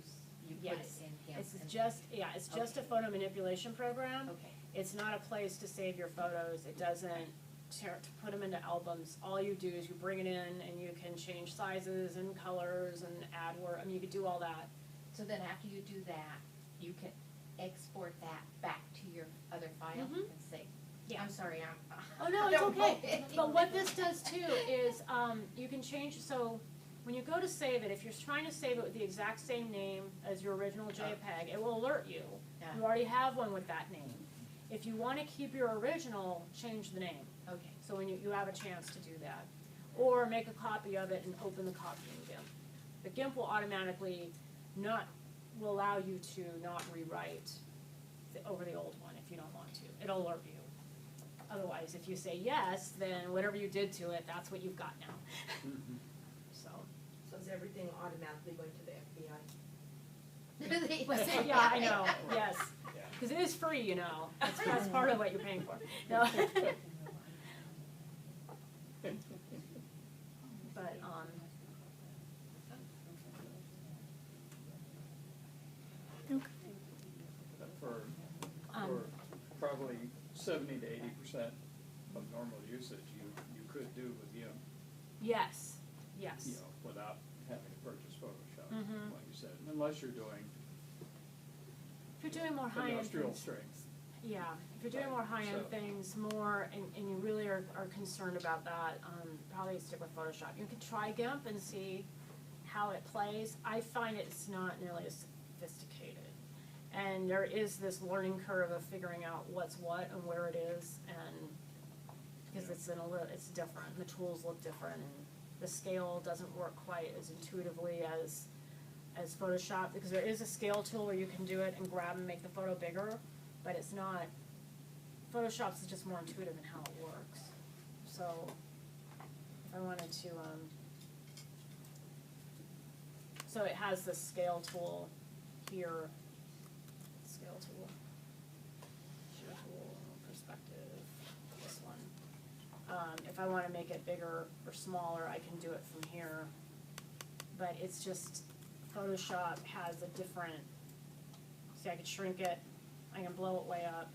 put it Yes. in GIMP. It's and- just, it's just a photo manipulation program. Okay, It's not a place to save your photos. It doesn't to put them into albums. All you do is you bring it in and you can change sizes and colors and add word. I mean, you could do all that. so then after you do that, you can export that back to your other file Mhm. and say, Yeah. I'm sorry, I'm. Oh, no, I it's don't know okay. anything. But what this does too is you can change, so when you go to save it, if you're trying to save it with the exact same name as your original JPEG, it will alert you. Yeah. You already have one with that name. If you want to keep your original, change the name. Okay, So when you have a chance to do that. Or make a copy of it and open the copy in GIMP. The GIMP will automatically will allow you to not rewrite over the old one if you don't want to. It'll alert you. Otherwise, if you say yes, then whatever you did to it, that's what you've got now. So, So is everything automatically going to the FBI? yeah, I know, yes. Because it is free, you know. That's part of what you're paying for. No. But, For probably 70 to 80% of normal usage, you could do with GIMP, yes, yes. you know, without having to purchase Photoshop, Mhm. like you said, unless you're doing If you're doing more high-end industrial things, strength. yeah, if you're doing more high-end So- things, and you really are concerned about that, probably stick with Photoshop. You could try GIMP and see how it plays. I find it's not nearly as sophisticated. And there is this learning curve of figuring out what's what and where it is, and because it's different, and the tools look different, and the scale doesn't work quite as intuitively as Photoshop, because there is a scale tool where you can do it and grab and make the photo bigger, but it's not, Photoshop's is just more intuitive in how it works. So, if I wanted to, so it has this scale tool here, scale tool, shear tool, perspective, this one. If I wanna make it bigger or smaller, I can do it from here, but it's just, Photoshop has a different, see, I could shrink it, I can blow it way up.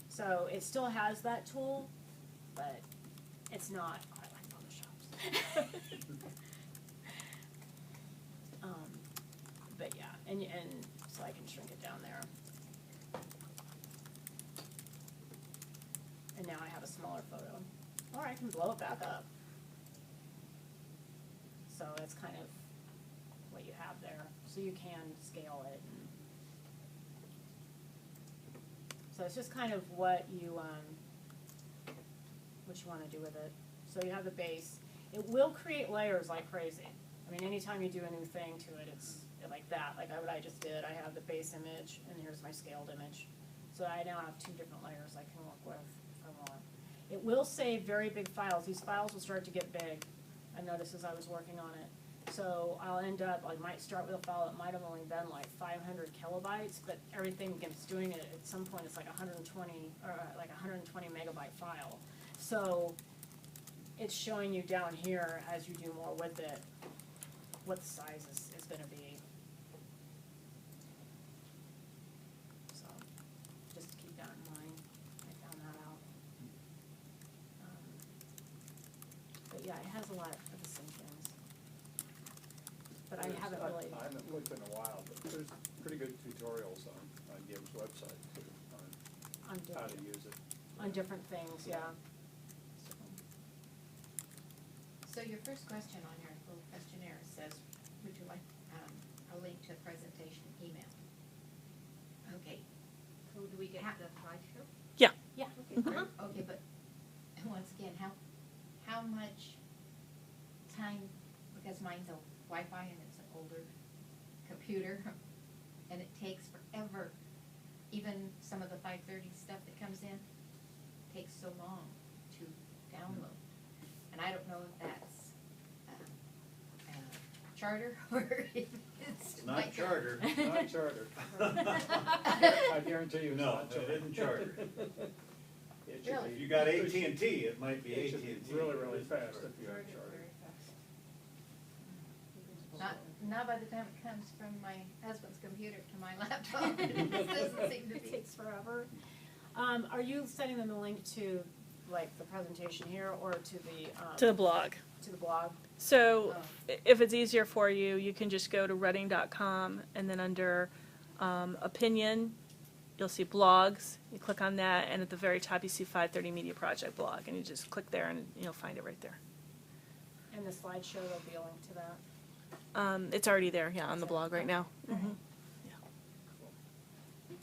So it still has that tool, but it's not quite like Photoshop's. But yeah, and so I can shrink it down there. And now I have a smaller photo, or I can blow it back up. So that's kind of what you have there, so you can scale it. So it's just kind of what you want to do with it. So you have the base. It will create layers like crazy. I mean, anytime you do a new thing to it, it's like that. Like what I just did, I have the base image, and here's my scaled image. So I now have two different layers I can work with if I want. It will save very big files. These files will start to get big. I noticed as I was working on it. So I'll end up, I might start with a file that might have only been like 500 kilobytes, but everything GIMP's doing it, at some point it's like 120, or like 120 megabyte file. So it's showing you down here, as you do more with it, what the size is gonna be. So, just to keep that in mind, I found that out. But yeah, it has a lot of the same things. But I haven't really. I haven't looked in a while, but there's pretty good tutorials on GIMP's website too, on how to use it. On different things, yeah. so your first question on your little questionnaire says, would you like a link to a presentation email? Okay, Who do we get the slideshow? Yeah. okay, great. Okay, but once again, how much time, because mine's a Wi-Fi and it's an older computer, and it takes for ever, even some of the 530 stuff that comes in, takes so long to download. And I don't know if that's charter or if it's It's not charter. Not charter. I guarantee you it's No, not it charter. isn't charter. It should Really? be- If you got it should- AT&T, it might be It AT&T. should be really, really fast if you have charter. Not by the time it comes from my husband's computer to my laptop. It just doesn't seem to It be. takes forever. Are you sending them the link to, like, the presentation here, or to To the blog. to the blog? So Oh. if it's easier for you, you can just go to reading.com and then under opinion, you'll see blogs. You click on that, and at the very top you see 530 Media Project blog, and you just click there and you'll find it right there. And the slideshow, there'll be a link to that. It's already there, yeah, on the blog right now. Mm-hmm. Yeah.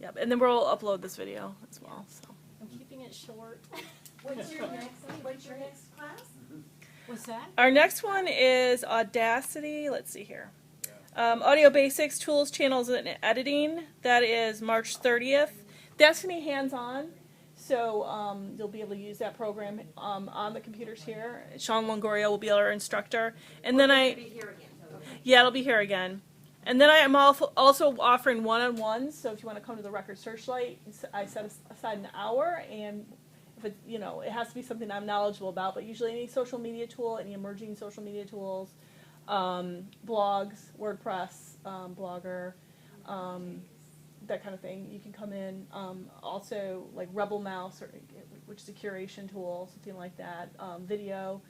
Yep, and then we'll upload this video as well. So. I'm keeping it short. What's your next class? What's that? Our next one is Audacity. Let's see here. Audio Basics, Tools, Channels, and Editing. That is March 30th. That's going to be hands-on, so you'll be able to use that program on the computers here. Sean Longoria will be our instructor. And then Be here again. yeah, it'll be here again. And then I am also offering one-on-ones, so if you want to come to the Record Searchlight, I set aside an hour, and if it, it has to be something I'm knowledgeable about, but usually any social media tool, any emerging social media tools, blogs, WordPress, Blogger, that kind of thing, you can come in. Also, like Rebel Mouse, which is a curation tool, something like that. Video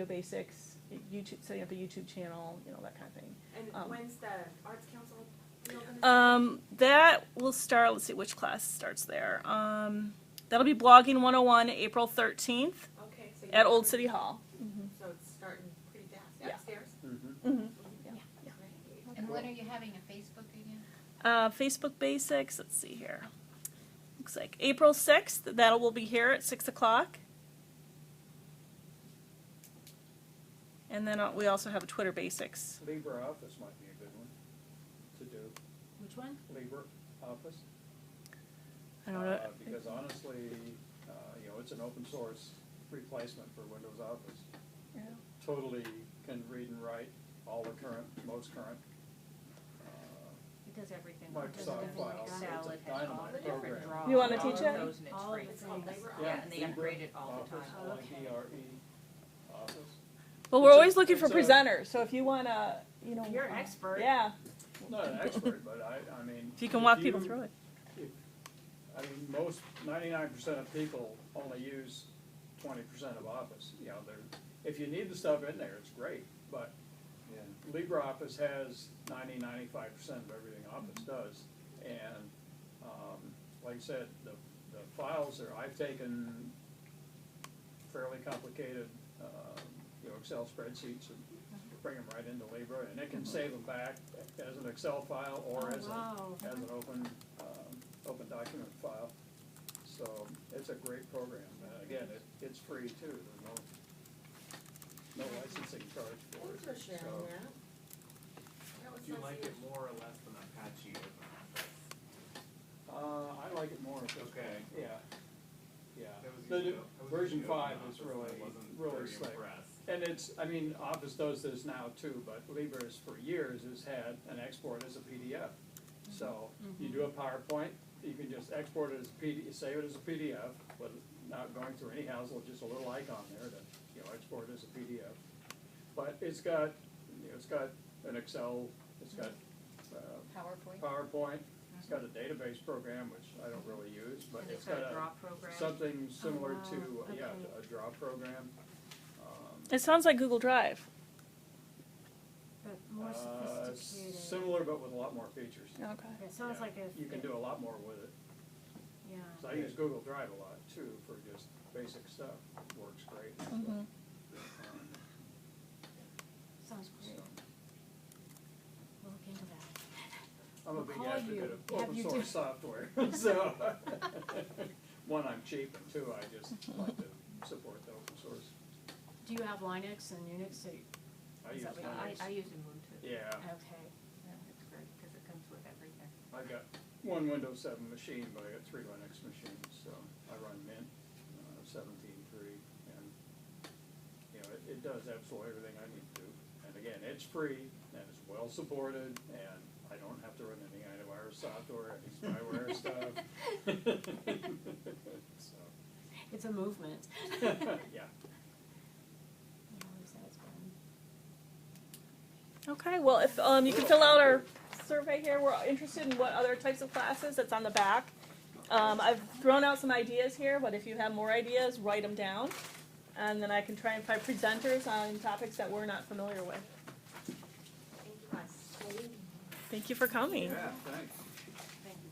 basics, YouTube, setting up a YouTube channel, that kind of thing. And when's the Arts Council deal gonna That will start, let's see which class starts there. That'll be Blogging 101, April 13th start? Okay, so at Old City Hall. So it's starting pretty fast Yeah. upstairs? Mhm. And when are you having a Facebook again? Facebook Basics, let's see here. Looks like April 6th, that will be here at 6 o'clock. And then we also have a Twitter Basics. LibreOffice might be a good one to do. Which one? LibreOffice. I don't know. Because honestly, it's an open source replacement for Windows Office. Yeah. Totally can read and write all the most current It does everything. Microsoft files. Excel, It's it a has all dynamite the different program. drawers. You wanna all teach of it? those, and it's All free. of It's called things. Labor Yeah, and they upgrade it all the LibreOffice, time. L-I-B-R-E, Office. Well, we're It's a- always looking for it's a- presenters, so if you want to, You're an expert. Yeah, Not an expert, but I mean. if you can walk people through it. I mean, most, 99% of people only use 20% of Office. If you need the stuff in there, it's great, but Yeah. LibreOffice has 95% of everything Office does. And, like I said, the files are, I've taken fairly complicated, Excel spreadsheets and bring them right into Libre, and it can save them back as an Excel file or Oh, as wow. as an open document file. So it's a great program. Again, it's free too. There's no licensing charge for it. Thanks for sharing So- that. That was Do you nice like of it more or less than Apache Open Office? I like it more at this Okay. point, yeah. Yeah. That was The using new- I was version using Open 5 is Office and I wasn't really very slick. impressed. And Office does this now too, but Libre's for years has had an export as a PDF. So you do a PowerPoint, you can just export it as a PDF, save it as a PDF, but not going through any hassle, just a little icon there to, export as a PDF. But it's got an Excel, it's got PowerPoint, PowerPoint, it's got a database program, which I don't really use, but and it's got draw program. something similar wow. to, Okay. a draw program. It sounds like Google Drive. But more sophisticated. Similar, but with a lot more features. Okay. It sounds Yeah, like a. You can do a lot more with it. Yeah. So I use Google Drive a lot too for just basic stuff. Works great. Mhm. Sounds great. We'll look into that. I'm a We'll big call advocate you. of Have open you source do- software. So, one, I'm cheap, and two, I just like to support the open source. Do you have Linux and Unix? So I Is use that what Linux. I use Ubuntu. Yeah. okay. Yeah, it's great because it comes with everything. I got one Windows 7 machine, but I got 3 Linux machines, so I run Mint 17.3, and you know it does absolutely everything I need to. And again, it's free and it's well supported, and I don't have to run any antivirus software, any spyware stuff. So It's a movement. yeah. Okay, well, if you can fill out our survey here, we're interested in what other types of classes. That's on the back. I've thrown out some ideas here, but if you have more ideas, write them down, and then I can try and find presenters on topics that we're not familiar with. Thank you, guys. Thank you for coming. Yeah, thanks.